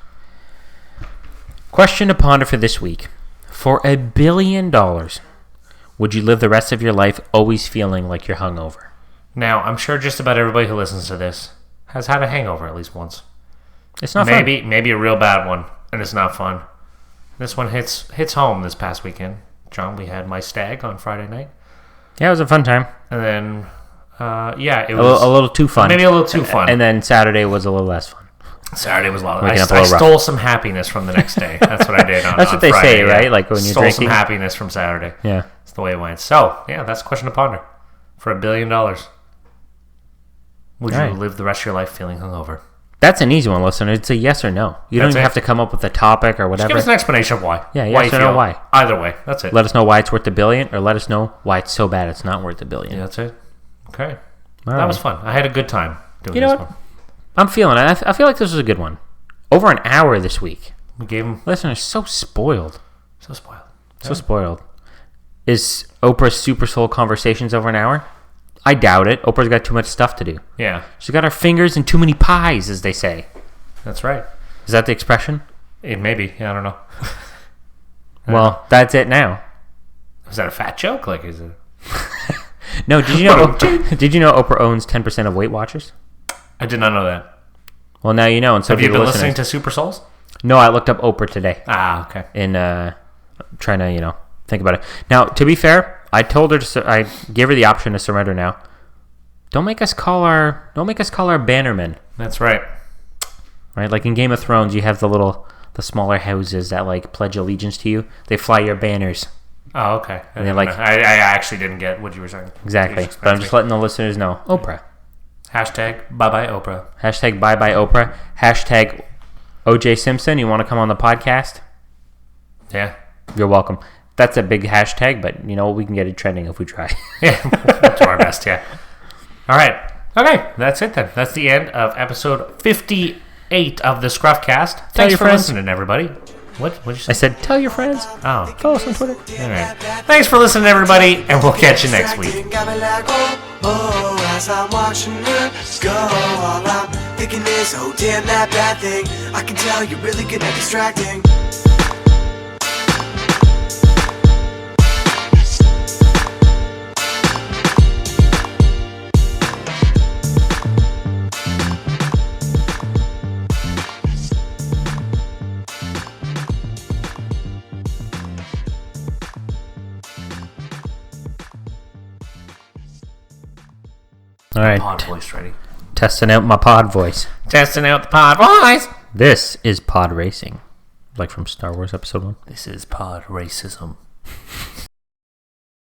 Question to ponder for this week: for $1 billion, would you live the rest of your life always feeling like you're hungover? Now, I'm sure just about everybody who listens to this has had a hangover at least once. It's not fun. Maybe a real bad one, and it's not fun. This one hits home this past weekend. John, we had my stag on Friday night. Yeah, it was a fun time. And then, it was a little too fun. Maybe a little too fun. And then Saturday was a little less fun. Saturday was a lot. I stole some happiness from the next day. That's what I did on. That's what on Friday, they say, right? Like when you're stole drinking. Some happiness from Saturday. Yeah, that's the way it went. So that's a question to ponder. For $1 billion, would you live the rest of your life feeling hungover? That's an easy one, listener. It's a yes or no. You don't even have to come up with a topic or whatever. Just give us an explanation of why. Yeah, yes or no why. Either way, that's it. Let us know why it's worth $1 billion, or let us know why it's so bad it's not worth $1 billion. Yeah, that's it. Okay. All that right. was fun. I had a good time doing this one. I'm feeling it. I feel like this was a good one. Over an hour this week. We gave them... Listeners, so spoiled. So spoiled. So spoiled. Is Oprah's Super Soul Conversations over an hour? I doubt it. Oprah's got too much stuff to do. Yeah. She's got her fingers in too many pies, as they say. That's right. Is that the expression? It may be. Yeah, I don't know. Well, that's it now. Is that a fat joke? Like, is it... No, did you know Oprah owns 10% of Weight Watchers? I did not know that. Well, now you know. And so have you been listening to Super Souls? No, I looked up Oprah today. Ah, okay. In trying to, think about it. Now, to be fair, I told her I gave her the option to surrender now. Don't make us call our bannermen. That's right. Right? Like in Game of Thrones, you have the smaller houses that like pledge allegiance to you. They fly your banners. Oh, okay. And I actually didn't get what you were saying. Exactly. But I'm just letting the listeners know. Oprah. Hashtag bye-bye Oprah. Hashtag bye-bye Oprah. Hashtag OJ Simpson. You want to come on the podcast? Yeah. You're welcome. That's a big hashtag, but we can get it trending if we try. Yeah, we'll do our best, yeah. All right. Okay, that's it then. That's the end of episode 58 of the ScruffCast. Thanks for listening, everybody. What did you say? I said, tell your friends. Oh. Follow us on Twitter. All right. Thanks for listening, everybody, and we'll catch you next week. As I'm watching her go all out, thinking this, oh damn that bad thing. I can tell you're really good at distracting. All right. Pod voice ready. Testing out my pod voice. Testing out the pod voice. This is pod racing. Like from Star Wars Episode 1. This is pod racism.